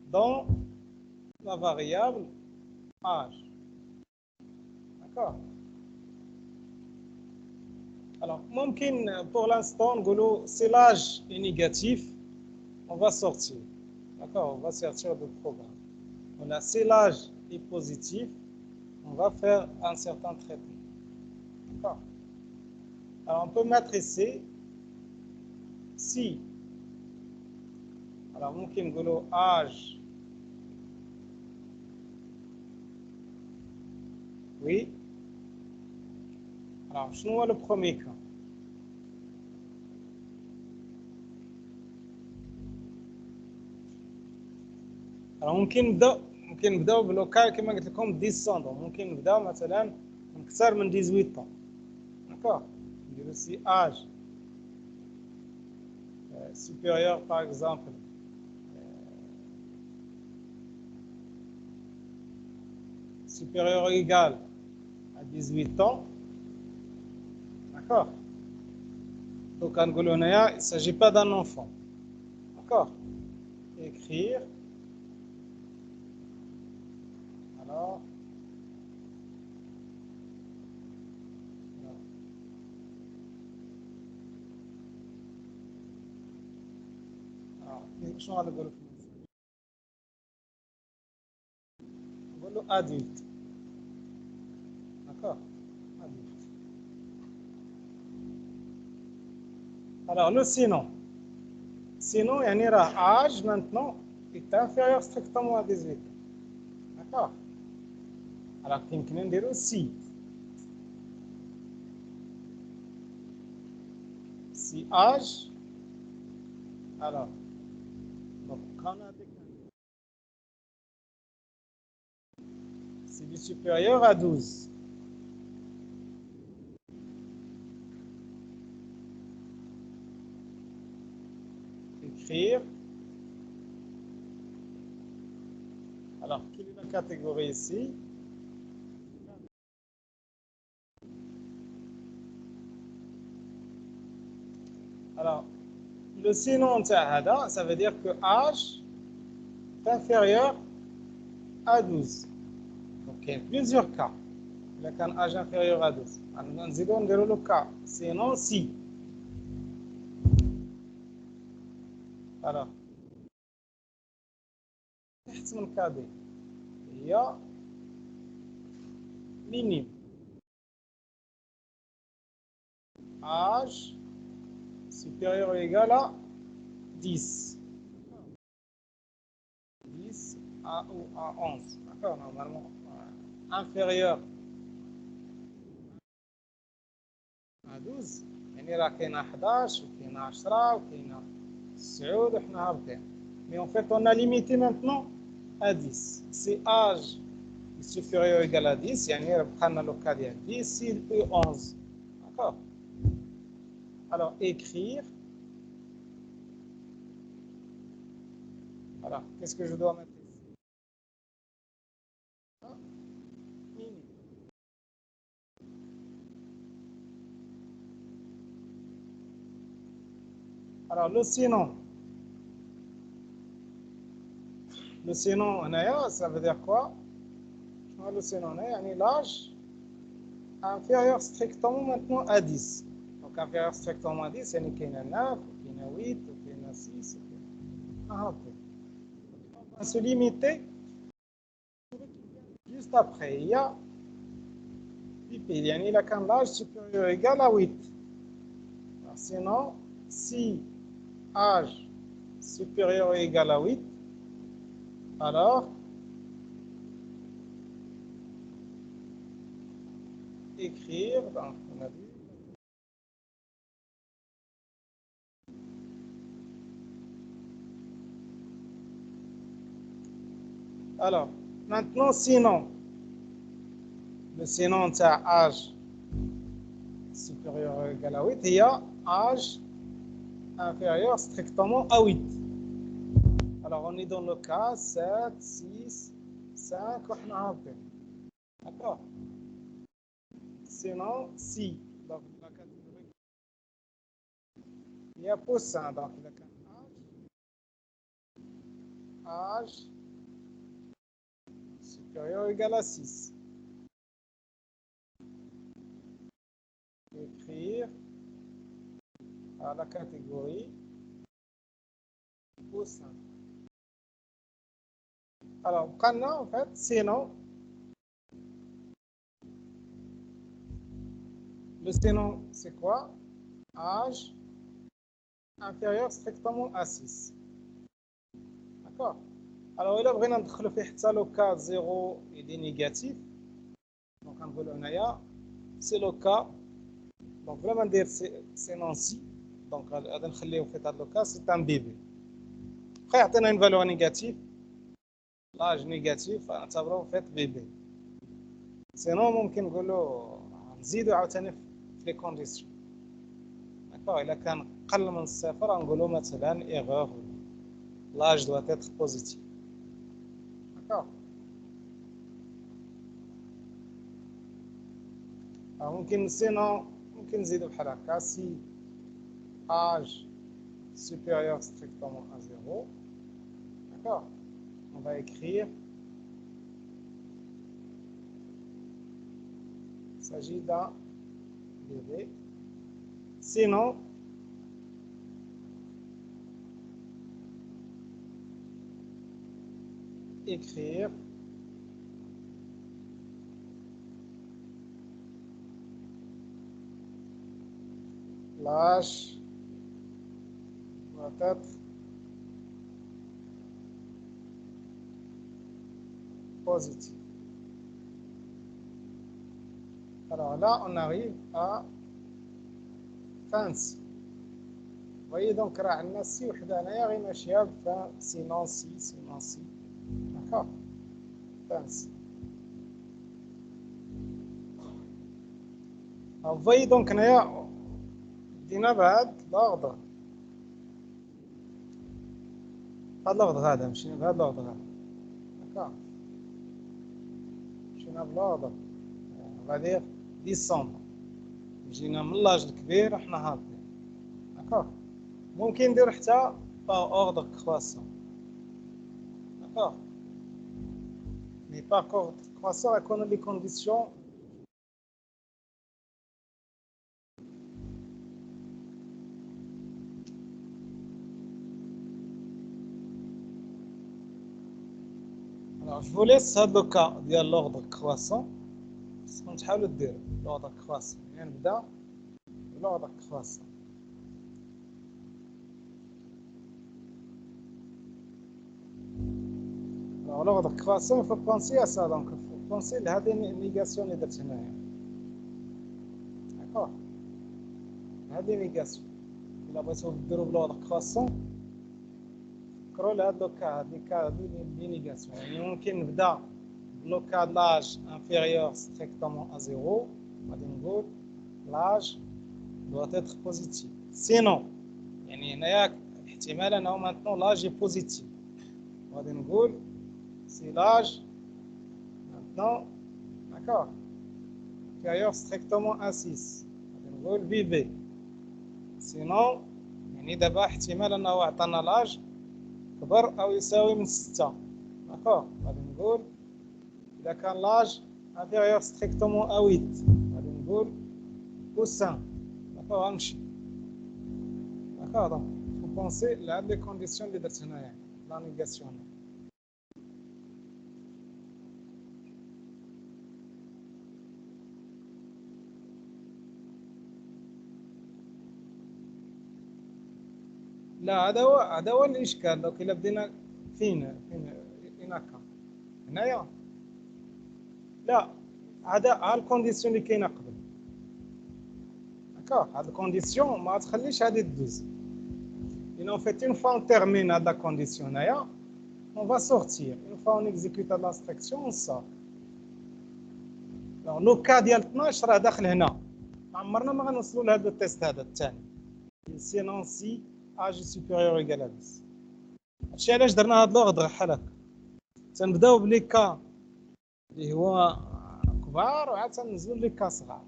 dans la variable âge. D'accord. Alors, pour l'instant, c'est l'âge est négatif, on va sortir. D'accord, on va sortir du programme. On a si l'âge est positif, on va faire un certain traitement. D'accord. Alors, on peut mettre ici si. Alors, ممكن نقولوا âge. Oui. Alors, شنو هو le premier cas? Alors, ممكن نبداو بالوكال كما قلت لكم ديسوندون. ممكن نبداو مثلا نكثر من 18 ans. D'accord. نديرو سي âge supérieur par exemple supérieur ou égal à 18 ans. D'accord. Donc, il ne s'agit pas d'un enfant. D'accord. Écrire. Alors, شنو غنقولوا في المسج؟ نقولوا adulte. D'accord. Adulte. Alors, le sinon. Sinon, il y a un âge maintenant est inférieur strictement à 18 ans. D'accord. Alors, يمكن نديرو si. Si âge. Alors, donc, quand on a des c'est du supérieur à 12. Écrire. Alors, quelle est la catégorie ici? Alors, le sinon, ça veut dire que âge est inférieur à 12. Donc, il y a plusieurs cas. Il y a un âge inférieur à 12. Alors, on dirait le cas. Sinon, si. Alors, تحت من كادي هي minime. Âge supérieur ou égal à 10. 10 ou à 11. D'accord, normalement. Inférieur à 12. يعني راه كاينه 11 وكاينه 10 وكاينه 9 وحنا هابطين. Mais en fait, on a limité maintenant à 10. C'est âge supérieur ou égal à 10, يعني بقى le cas ديال 10 et 11. D'accord. Alors, écrire. Voilà. Qu'est-ce que je dois mettre ici? Alors, le sinon, ça veut dire quoi? Le sinon, l'âge inférieur strictement maintenant à 10. Donc, inférieur strictement à 10, c'est qu'il y a 9, qu'il y a 8, qu'il y a 6. On va se limiter juste après. Il a qu'un âge supérieur ou égal à 8. Alors, sinon, si âge supérieur ou égal à 8, alors écrire, donc on a vu. Alors, maintenant, sinon, le sinon, c'est âge supérieur ou égal à 8, il y a âge inférieur strictement à 8. Alors, on est dans le cas 7, 6, 5, d'accord. Sinon, si, donc la catégorie, il y a poussin, donc il y a âge supérieur ou égal à 6. Écrire à la catégorie poussin. Alors, en fait, sinon, le sinon, c'est quoi? Âge inférieur strictement à 6. D'accord? Alors, il a vraiment fait le cas 0 et des négatifs. Donc, on va c'est le cas. Donc, vraiment dire c'est Nancy. Donc, le cas, c'est un bébé. Après, on a une valeur négative. L'âge négatif, on fait bébé. Sinon, ممكن نقولوا نزيدوا عاوتاني في les conditions. D'accord? إلا كان قل من الصفر نقولوا مثلا erreur. L'âge doit être positif. D'accord? Alors, ممكن نزيدوا بحال هكا si âge supérieur strictement à 0. D'accord? On va écrire. Il s'agit d'un bébé. Sinon, écrire l'âge doit être positif. Alors là, on arrive à fancy. Vous voyez donc, راه عندنا سي وحده هنايا غير ماشيه sinon si. D'accord? Fancy. Alors, vous voyez donc هنايا بدينا بهذا l'ordre. هذا l'ordre هذا مشينا بهذا l'ordre هذا. D'accord? مشينا بالordre. On va dire descendre. جينا من لاج الكبير احنا هابطين. D'accord? ممكن ندير حتى par ordre croissant. D'accord? Mais par ordre croissant, يكونوا les conditions Alors, je vous laisse le cas de l'ordre croissant. On va dire l'ordre croissant. L'ordre croissant. Alors, l'ordre croissant, il faut penser à ça. Donc, il faut penser à la négation des déterminants. D'accord? La négation. Il a besoin de l'ordre croissant. Le cas de négation. Donc, on peut le cas de l'âge inférieur strictement à 0. L'âge doit être positif. Sinon, maintenant l'âge est positif. C'est l'âge maintenant, d'accord, inférieur strictement à 6. Bébé. Sinon, يعني دابا احتمال انه عطانا لاج كبر او يساوي من 6 داكوغ غادي نقول اذا كان لاج inférieur strictement à 8 غادي نقول كوسان داكوغ غنمشي داكوغ دونك فو بونسي لهاد لي كونديسيون اللي درت هنايا لا نيغاسيون لا هذا هو الاشكال دوك الا بدينا فين هكا هنايا لا هذا الكونديسيون اللي كاينه قبل داكوغ هاد الكونديسيون ما تخليش هادي دوز ان فيت اون فوا تيرمين هاد لا كونديسيون هنايا on va sortir une fois on exécute l'instruction on sort لو كا ديال 12 راه داخل هنا عمرنا ما غنوصلوا لهذا التيست هذا الثاني سينون سي اج سوبيريور ايكال 10 هادشي علاش درنا هاد لوغدر بحال هكا تنبداو بلي كا اللي هو كبار وعاد تنزلوا لي كا صغار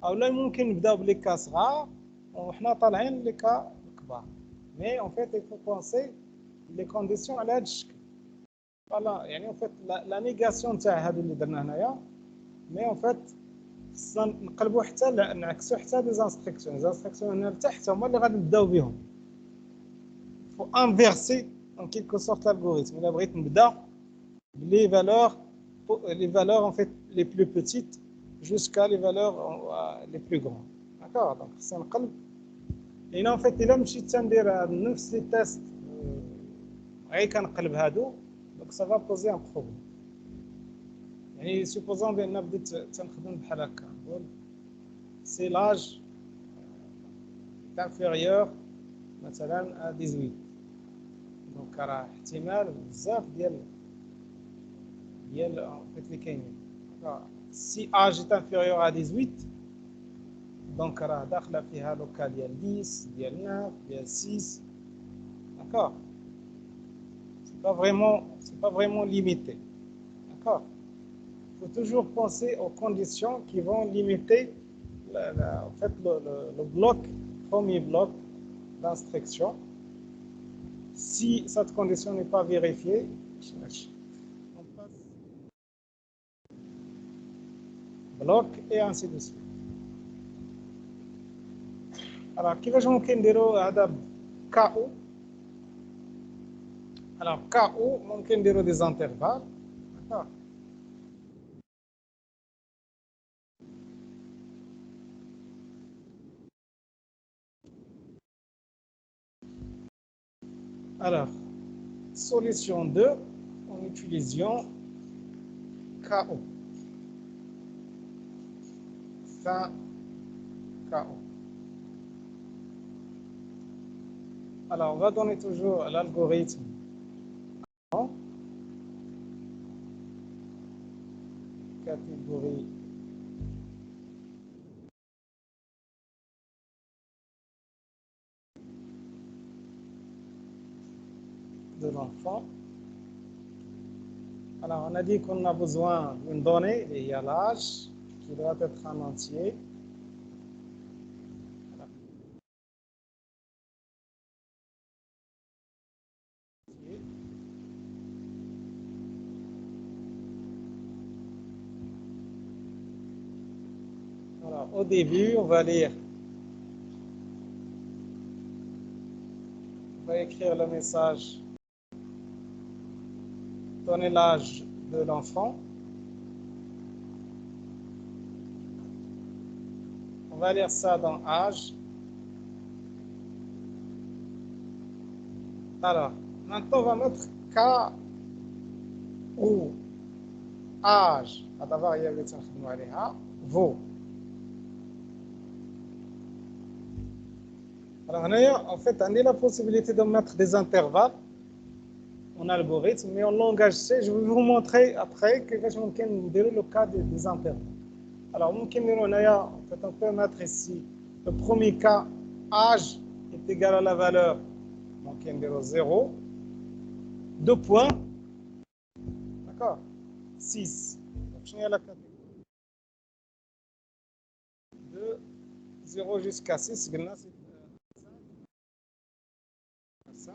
اولا ممكن نبداو بلي كا صغار وحنا طالعين لي كا كبار مي اون فيت يفو بونسي لي كونديسيون على هاد الشكل فوالا يعني اون فيت لا نيغاسيون تاع هادو اللي درنا هنايا مي اون فيت خصنا نقلبوا حتى نعكسوا حتى لي زانستركسيون هنا لتحت هما اللي غادي نبداو بهم فو انفيرسي ان كيلكو سورت الالغوريثم الا بغيت نبدا بلي فالور en fait les plus petites jusqu'à les valeurs les plus grandes d'accord donc خصني نقلب هنا en fait الا مشيت تندير نفس لي تيست غير كنقلب هادو دونك سافا بوزي ان بروبليم يعني سوبوزون بان بديت تنخدم بحال هكا نقول سي لاج inférieur مثلا 18 دونك راه احتمال بزاف ديال اللي كاينين سي اج est inférieur à 18 دونك راه داخله فيها لوكا ديال 10 ديال 9 ديال 6 d'accord c'est pas vraiment limité d'accord faut toujours penser aux conditions qui vont limiter en fait le bloc premier bloc d'instruction si cette condition n'est pas vérifiée on passe bloc et ainsi de suite alors كيفاش ممكن نديروا هذا كاو alors كاو ممكن نديروا des intervalles d'accord alors solution 2 en utilisant KO fin KO alors on va donner toujours l'algorithme catégorie de l'enfant. Alors, on a dit qu'on a besoin d'une donnée, il y a l'âge, qui doit être en entier. Alors, au début, on va lire, on va écrire le message, donner l'âge de l'enfant. On va lire ça dans âge. Alors, maintenant, on va mettre K ou âge. D'abord, il y a le vaut. Alors, en fait, on a la possibilité de mettre des intervalles en algorithme, mais en langage C, je vais vous montrer après que je vais le cas des intervalles. Alors, on peut mettre ici le premier cas, âge est égal à la valeur, donc il y a 0, 2 points, d'accord, 6. Donc, je vais la catégorie de 0 jusqu'à 6, 5.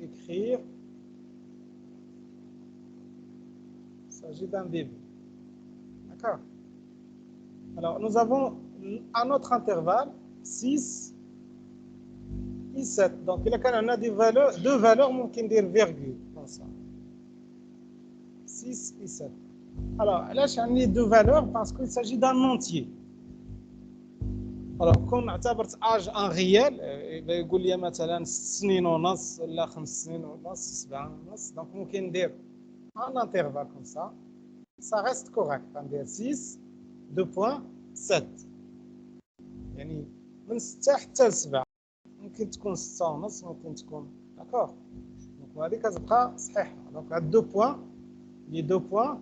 Écrire. Il s'agit d'un bébé. D'accord. Alors, nous avons un autre intervalle, 6 et 7. Donc, il y a deux valeurs, ممكن dire virgule, comme ça. 6 et 7. Alors, là, j'ai deux valeurs parce qu'il s'agit d'un entier. Alors, كون اعتبرت âge en réel, يقول لي مثلا 6 سنين ونص ولا 5 سنين ونص 7 ونص. Donc, ممكن ندير un intervalle comme ça. Ça reste correct. On dit 6, 2.7. يعني من 6 حتى ل 7. ممكن تكون 6 ونص ممكن تكون داكور. دونك هذه كتبقى صحيحه. دونك هاد 2 بوان لي 2 بوان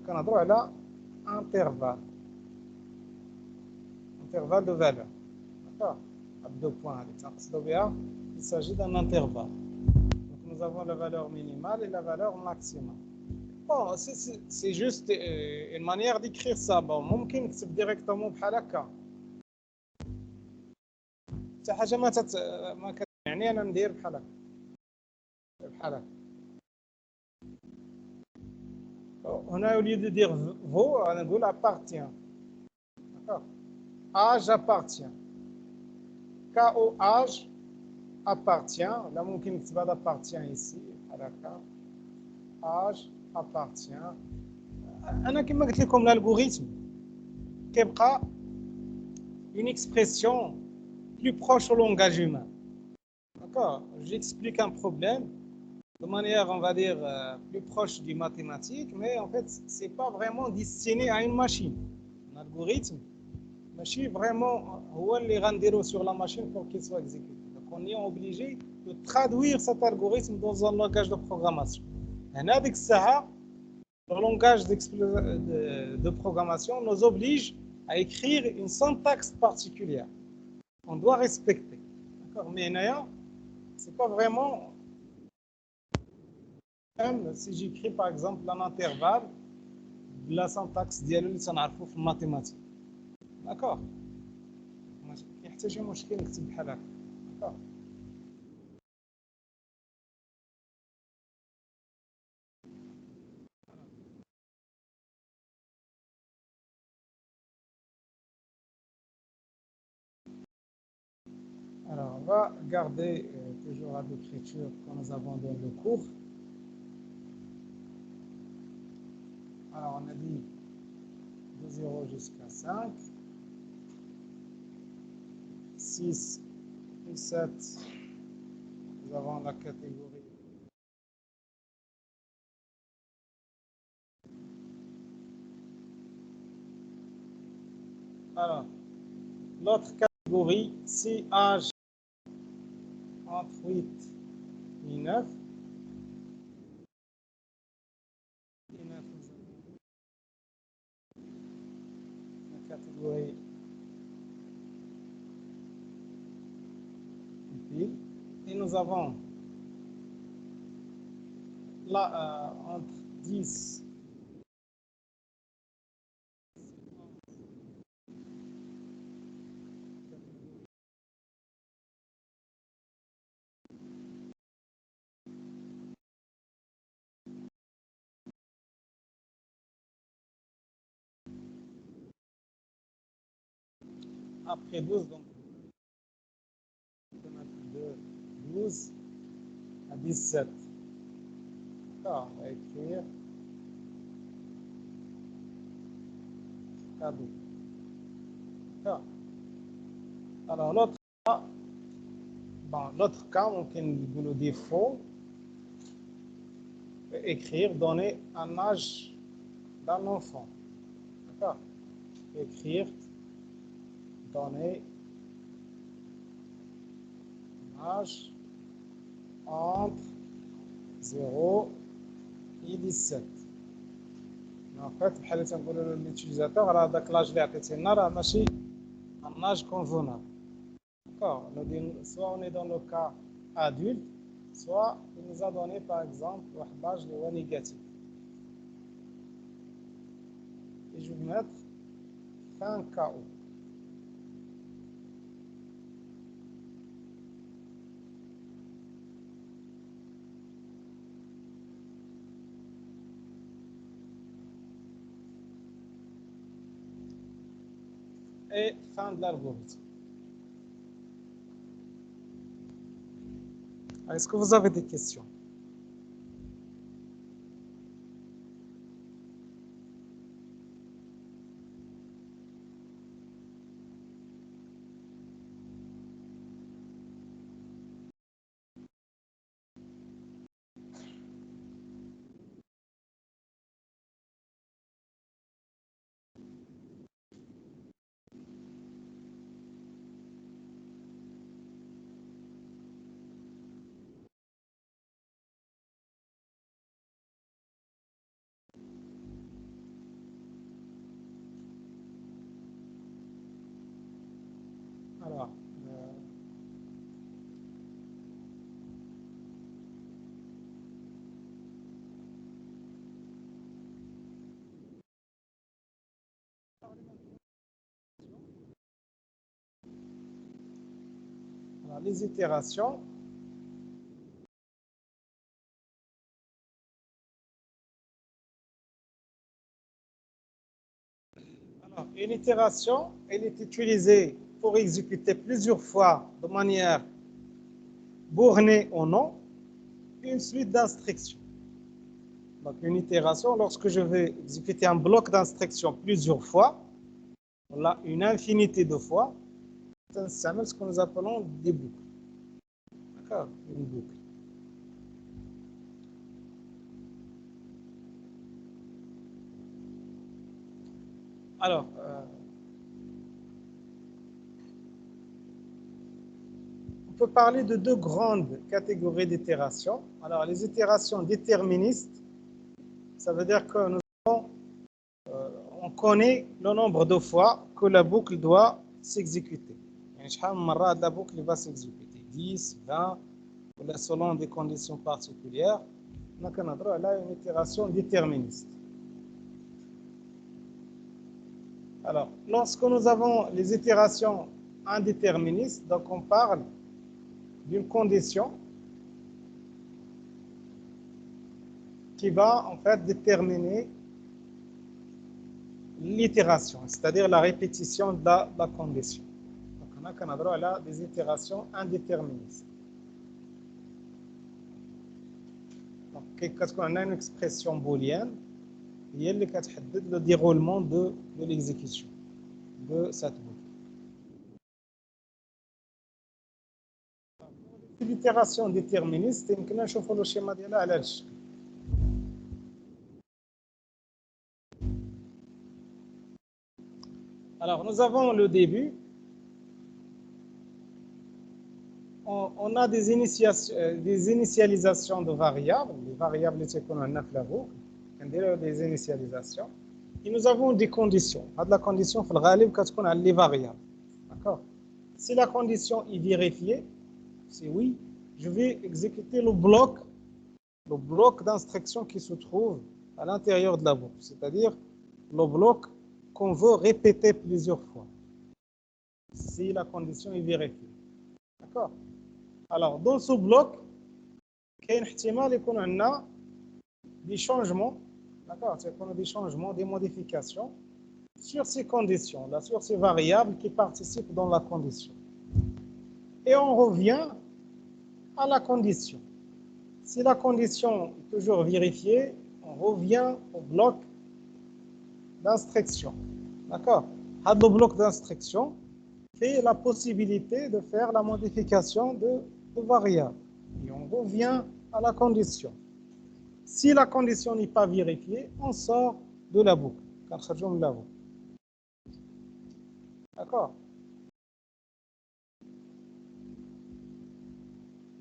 كنهضروا على انترفال دو فالور داكور. هاد 2 بوان هادي تنقصدوا بها il s'agit d'un intervalle. Donc nous avons la valeur minimale et la valeur maximale. Bon, c'est juste une manière d'écrire ça. Bon, ممكن نكتب directement بحال هكا. حتى حاجه ما كتعني انا ندير بحال هكا. بحال هكا. هنا au lieu de dire vaut, on نقول appartient. D'accord. Âge appartient. KO âge appartient. Là ممكن نكتب هذا appartient ici بحال هكا. âge appartient. انا كما قلت لكم l'algorithme كيبقى une expression plus proche au langage humain. D'accord. J'explique un problème de manière, on va dire, plus proche du mathématique, mais en fait, ce n'est pas vraiment destiné à une machine. Un algorithme, machine vraiment, on les rendre sur la machine pour qu'il soit exécuté. Donc, on est obligé de traduire cet algorithme dans un langage de programmation. Et avec ça, le langage de programmation nous oblige à écrire une syntaxe particulière. On doit respecter. D'accord. Mais c'est pas vraiment. Même si j'écris par exemple un intervalle, la syntaxe ديالو اللي تنعرفو في الماتيماتيك. داكور. كيحتاج شي مشكل نكتب بحال هكا. داكور. Alors, on va garder toujours l'écriture que nous avons dans le cours. Alors, on a dit de 0 jusqu'à 5. 6 et 7, nous avons la catégorie. Alors, l'autre catégorie, c'est âge entre 8 et 9. La catégorie pile. Et nous avons là entre 10 après 12, donc de 12 à 17. D'accord, on va écrire cadeau. D'accord. Alors l'autre cas, on peut nous dire faux, écrire, donner un âge d'un enfant. D'accord. Écrire, donner un âge entre 0 et 17. En fait, بحال اللي تنقولوا للutilisateur راه داك لاج اللي عطيتي لنا راه ماشي un âge convenable. D'accord. Soit on est dans le cas adulte, soit il nous a donné par exemple l'âge négatif. Et je vais mettre fin KO. Et fin de l'algorithme. Est-ce que vous avez des questions? Alors, les itérations. Alors, une itération, elle est utilisée pour exécuter plusieurs fois de manière bornée ou non une suite d'instructions. Donc, une itération, lorsque je vais exécuter un bloc d'instructions plusieurs fois, on a une infinité de fois, c'est ce que nous appelons des boucles. D'accord? Une boucle. Alors, on peut parler de deux grandes catégories d'itérations. Alors, les itérations déterministes, ça veut dire que on connaît le nombre de fois que la boucle doit s'exécuter. La boucle va s'exécuter 10, 20, selon des conditions particulières. Donc, on a une itération déterministe. Alors, lorsque nous avons les itérations indéterministes, donc on parle d'une condition qui va en fait déterminer l'itération, c'est-à-dire la répétition de la condition. Donc, on a droit à des itérations indéterministes. Donc, qu'est-ce qu'on a une expression booléenne qui est le déroulement de l'exécution de cette boucle. L'itération déterministe, يمكن نشوفوا le schéma ديالها على الشكل. Alors, nous avons le début. On a des initialisations de variables. Les variables qui sont en la boucle, des initialisations. Et nous avons des conditions. La condition, c'est les variables. D'accord? Si la condition est vérifiée, c'est oui, je vais exécuter le bloc d'instruction qui se trouve à l'intérieur de la boucle, c'est-à-dire le bloc qu'on veut répéter plusieurs fois, si la condition est vérifiée. D'accord? Alors, dans ce bloc, il y a des changements, d'accord? Des changements, des modifications sur ces conditions, là, sur ces variables qui participent dans la condition. Et on revient à la condition. Si la condition est toujours vérifiée, on revient au bloc d'instruction. D'accord? Le bloc d'instruction fait la possibilité de faire la modification de variables. Et on revient à la condition. Si la condition n'est pas vérifiée, on sort de la boucle. D'accord?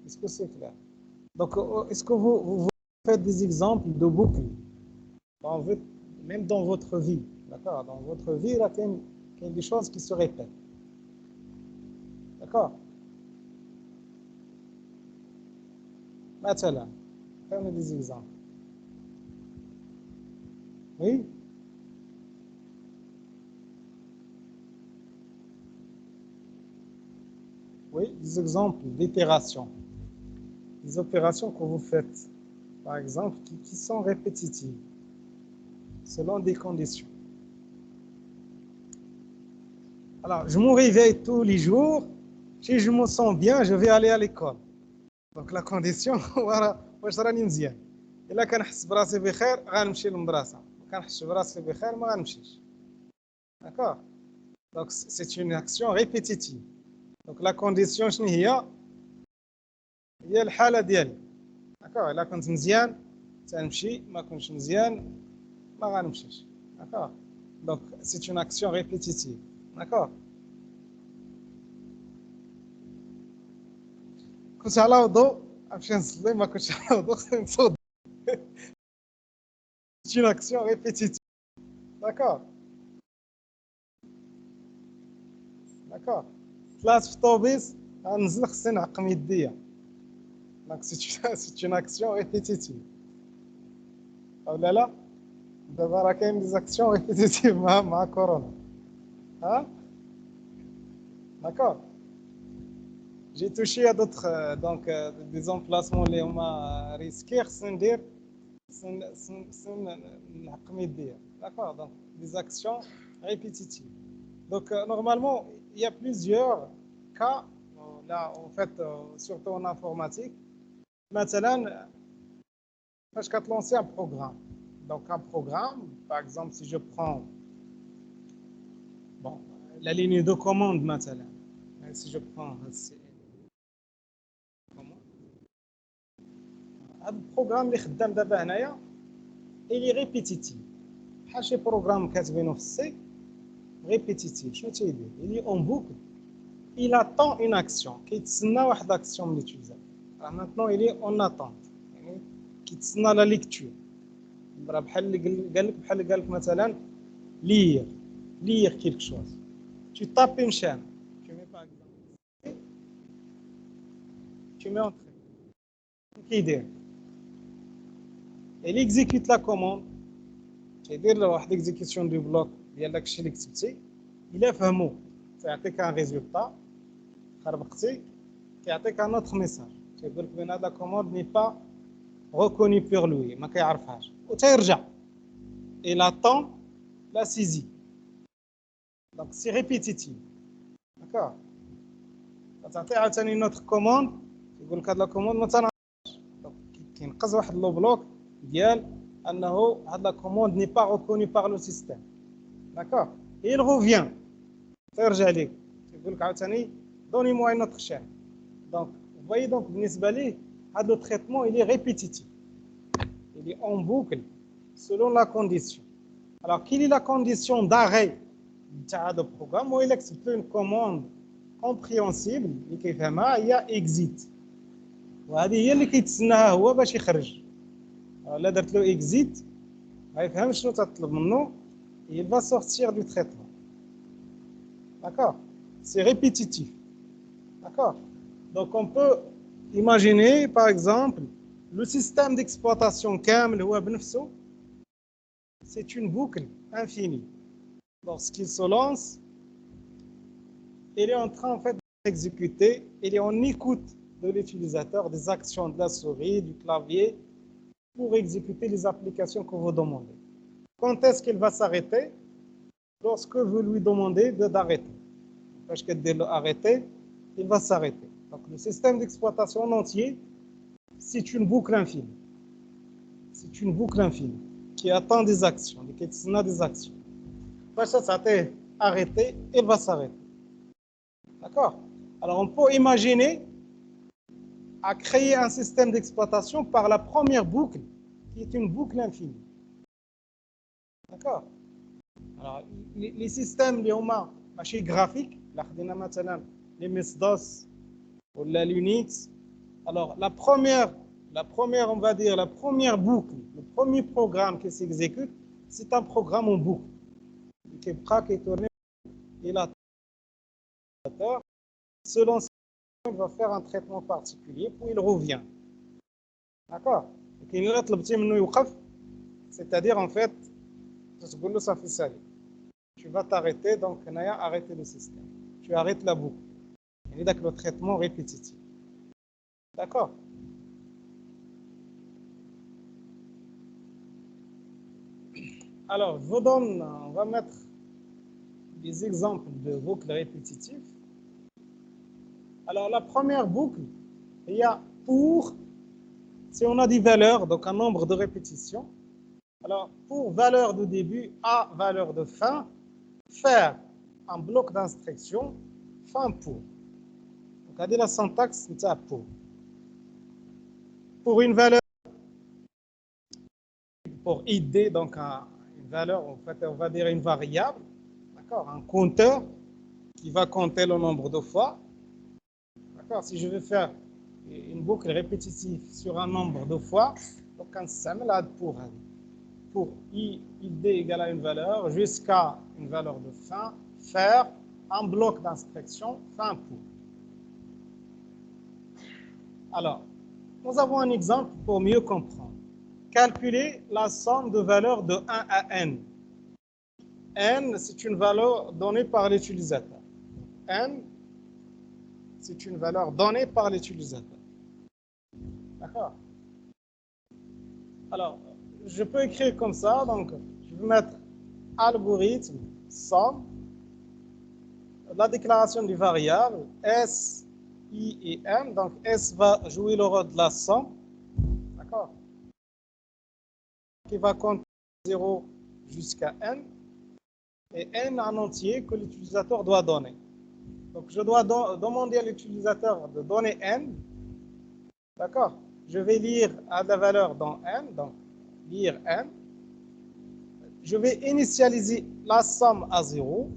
Est-ce que c'est clair? Donc, est-ce que vous faites des exemples de boucles même dans votre vie? D'accord? Dans votre vie, il y a des choses qui se répètent. D'accord? Maintenant, prenez des exemples. Oui? Oui, des exemples d'itération. Des opérations que vous faites, par exemple, qui sont répétitives, selon des conditions. Alors, je me réveille tous les jours. Si je me sens bien, je vais aller à l'école. Donc, la condition, voilà, واش راني مزيان. إلا كنحس براسي بخير غنمشي للمدرسة. ما كنحسش براسي بخير ما غنمشيش. D'accord? Donc, c'est une action répétitive. Donc, la condition شنو هي؟ هي الحالة ديالي. D'accord? إلا كنت مزيان تنمشي، ما كنتش مزيان ما غنمشيش. D'accord? Donc, c'est une action répétitive. D'accord? كنت على وضوء نمشي نصلي، ما كنتش على وضوء خصني نصوت. C'est une action répétitive. D'accord? D'accord? طلعت في الطوبيس غنزل خصني نعقم يديا. Donc c'est une action répétitive. أو لا؟ دابا راه كاين des actions répétitives مع كورونا. ها؟ D'accord? J'ai touché à d'autres des emplacements اللي هما risqués خصني ندير نعقم يديا. D'accord? Donc des actions répétitives. Donc normalement il y a plusieurs cas là en fait surtout en informatique. مثلا فاش كتلونسي un programme. Donc un programme, par exemple si je prends bon la ligne de commande مثلا. Si je prends هذا البروغرام اللي خدام دابا هنايا اللي ريبيتيتيف بحال شي بروغرام كاتبينه في السي ريبيتيتيف. شنو تيدير؟ اللي اون بوكل il attend une action كيتسنى واحد اكسيون من ليتيزاتور. راه مانتنون اللي اون اتونت يعني كيتسنى لا ليكتور. راه بحال اللي قال لك بحال اللي قال لك مثلا lire quelque chose. Tu tapes une chaîne, tu mets par exemple tu mets entrée كيدير il exécute la commande كيدير له واحد اكزيكيسيون دو بلوك ديال داكشي اللي كتبتي. الا فهمو تيعطيك ان ريزولتا. خربقتي كيعطيك ان اوتر ميساج كيقول لك بان هذا كوموند ني با ريكوني بور لوي ما كيعرفهاش وتيرجع il attend la saisie. Donc c'est répétitif. D'accord? تعطي عاوتاني نوتر كوموند يقول لك هاد لا كوموند ما تنعرفش. دونك كينقز واحد لو بلوك ديال انه هاد لا كوموند ني با ريكوني بار لو سيستيم. داكور il revient تيرجع ليك يقول لك عاوتاني دوني موا نوتر شين. دونك فوايي دونك بالنسبه ليه هاد لو تريتمون il est répétitif, il est en boucle selon la condition. Alors quelle est la condition d'arrêt تاع هذا البروغرام؟ هو الا كتبت له كوموند كومبريهنسيبل اللي كيفهمها هي اكزيت، وهذه هي اللي كيتسناها هو باش يخرج. الا درت له اكزيت ما يفهمش شنو تطلب منه، il va sortir du traitement. D'accord? C'est répétitif. D'accord? Donc on peut imaginer par exemple le système d'exploitation كامل هو بنفسه c'est une boucle infinie. Lorsqu'il se lance, il est en train en fait d'exécuter, il est en écoute de l'utilisateur, des actions de la souris, du clavier, pour exécuter les applications que vous demandez. Quand est-ce qu'il va s'arrêter? Lorsque vous lui demandez d'arrêter. Parce que dès l'arrêter, il va s'arrêter. Donc le système d'exploitation en entier, c'est une boucle infinie. C'est une boucle infinie qui attend des actions, qui attend des actions. Quand ça s'arrête, arrêter, il va s'arrêter. D'accord? Alors on peut imaginer à créer un système d'exploitation par la première boucle, qui est une boucle infinie. D'accord? Alors les systèmes اللي هما ماشي graphiques, là خدينا مثلا les MS-DOS ou la Linux. Alors la première, on va dire, la première boucle, le premier programme qui s'exécute, c'est un programme en boucle. Qui est tourné et l'utilisateur, selon ça, il va faire un traitement particulier, puis il revient. D'accord? C'est-à-dire en fait, ça fait ça. Tu vas t'arrêter, donc arrêter le système. Tu arrêtes la boucle. يعني ذاك le traitement répétitif. D'accord? Alors, je vous donne, on va mettre des exemples de boucles répétitives. Alors, la première boucle, il y a pour, si on a des valeurs, donc un nombre de répétitions. Alors, pour valeur de début à valeur de fin, faire un bloc d'instruction, fin pour. Donc, regardez la syntaxe, c'est pour. Pour une valeur, pour id, donc une valeur, en fait, on va dire une variable, d'accord, un compteur qui va compter le nombre de fois. D'accord, si je veux faire une boucle répétitive sur un nombre de fois, donc on s'amène pour id égale à une valeur jusqu'à une valeur de fin, faire un bloc d'instruction fin pour. Alors, nous avons un exemple pour mieux comprendre. Calculer la somme de valeurs de 1 à n. N, c'est une valeur donnée par l'utilisateur. N, c'est une valeur donnée par l'utilisateur. D'accord? Alors, je peux écrire comme ça. Donc, je vais mettre algorithme, somme, la déclaration des variables, S, I et M. Donc, S va jouer le rôle de la somme. D'accord? Qui va compter 0 jusqu'à N. Et N en entier que l'utilisateur doit donner. Donc, je dois demander à l'utilisateur de donner N. D'accord? Je vais lire à la valeur dans N. Donc, lire N. Je vais initialiser la somme à 0.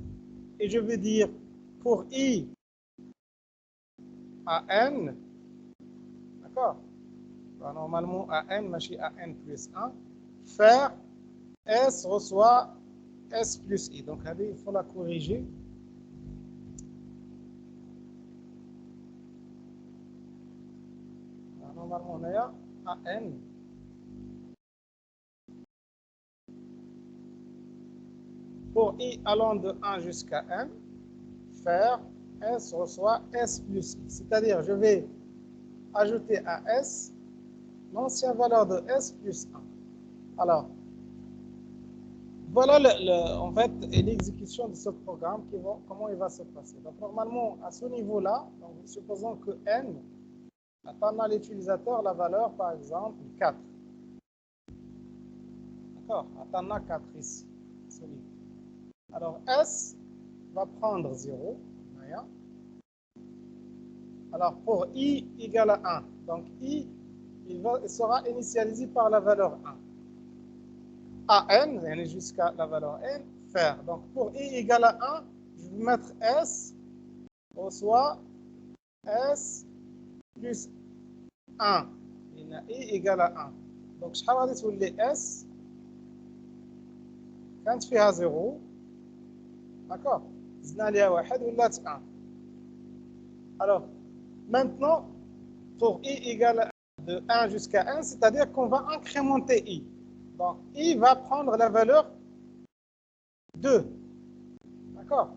Et je vais dire pour I à N. D'accord? Normalement, à N, machin à N plus 1. Faire S reçoit S plus I. Donc, il faut la corriger. Normalement, on est à N. Pour I allant de 1 jusqu'à N, faire S reçoit S plus I. C'est-à-dire, je vais ajouter à S l'ancienne valeur de S plus 1. Alors, voilà en fait l'exécution de ce programme, comment il va se passer. Donc, normalement, à ce niveau-là, supposons que N attend à l'utilisateur la valeur, par exemple, 4. D'accord? Attend à 4 ici. Alors, S va prendre 0. Alors, pour I égale à 1, donc I, il sera initialisé par la valeur 1. À N, jusqu'à la valeur N, faire. Donc, pour I égale à 1, je vais mettre S, reçoit S plus 1. I égale à 1. Donc, je vais sur les S, quand tu fais à 0, d'accord? زدنا ليها 1 ولات 1. Alors, maintenant, pour I égale de 1 jusqu'à 1, c'est-à-dire qu'on va incrémenter I. Donc, I va prendre la valeur 2. D'accord?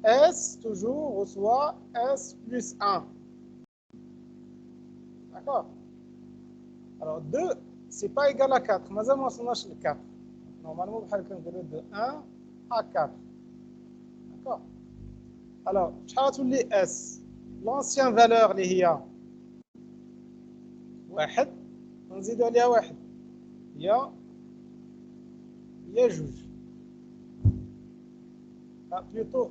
S, toujours, reçoit S plus 1. D'accord? Alors, 2, ce n'est pas égal à 4. Mais on le 4. Normalement, on va de 1 à 4. D'accord? Alors, je vais S. L'ancienne valeur, اللي هي 1, نزيدو عليها 1. هي 2. Plutôt.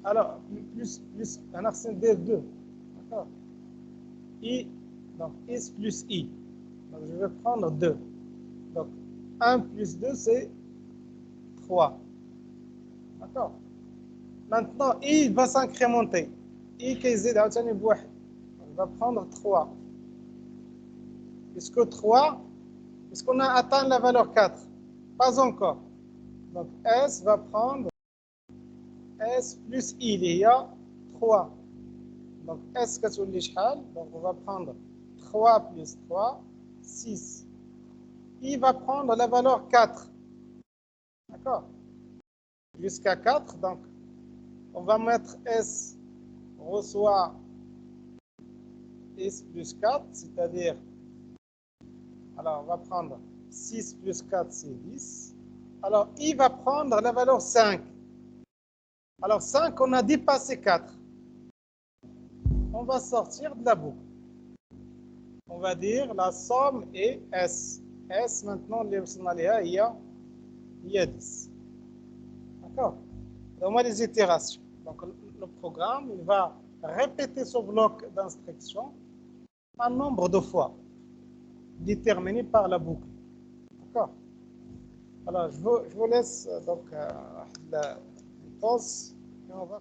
Alors, plus, on a D2. D'accord? I, donc S plus I. Donc, je vais prendre 2. Donc, 1 plus 2, c'est 3. D'accord? Maintenant, I va s'incrémenter. I qui est on va prendre 3. Puisque 3, est-ce qu'on a atteint la valeur 4? Pas encore. Donc, S va prendre S plus I, il y a 3. Donc, S que sur l'échelle, donc on va prendre 3 plus 3, 6. I va prendre la valeur 4. D'accord? Jusqu'à 4, donc on va mettre S reçoit S plus 4, c'est-à-dire, alors on va prendre 6 plus 4, c'est 10. Alors, I va prendre la valeur 5. Alors, 5, on a dépassé 4. On va sortir de la boucle. On va dire la somme est S. S, maintenant, il y a 10. D'accord? Donc, les itérations. Donc, le programme, il va répéter ce bloc d'instruction un nombre de fois, déterminé par la boucle. D'accord? Alors, je vous laisse donc la pause et on va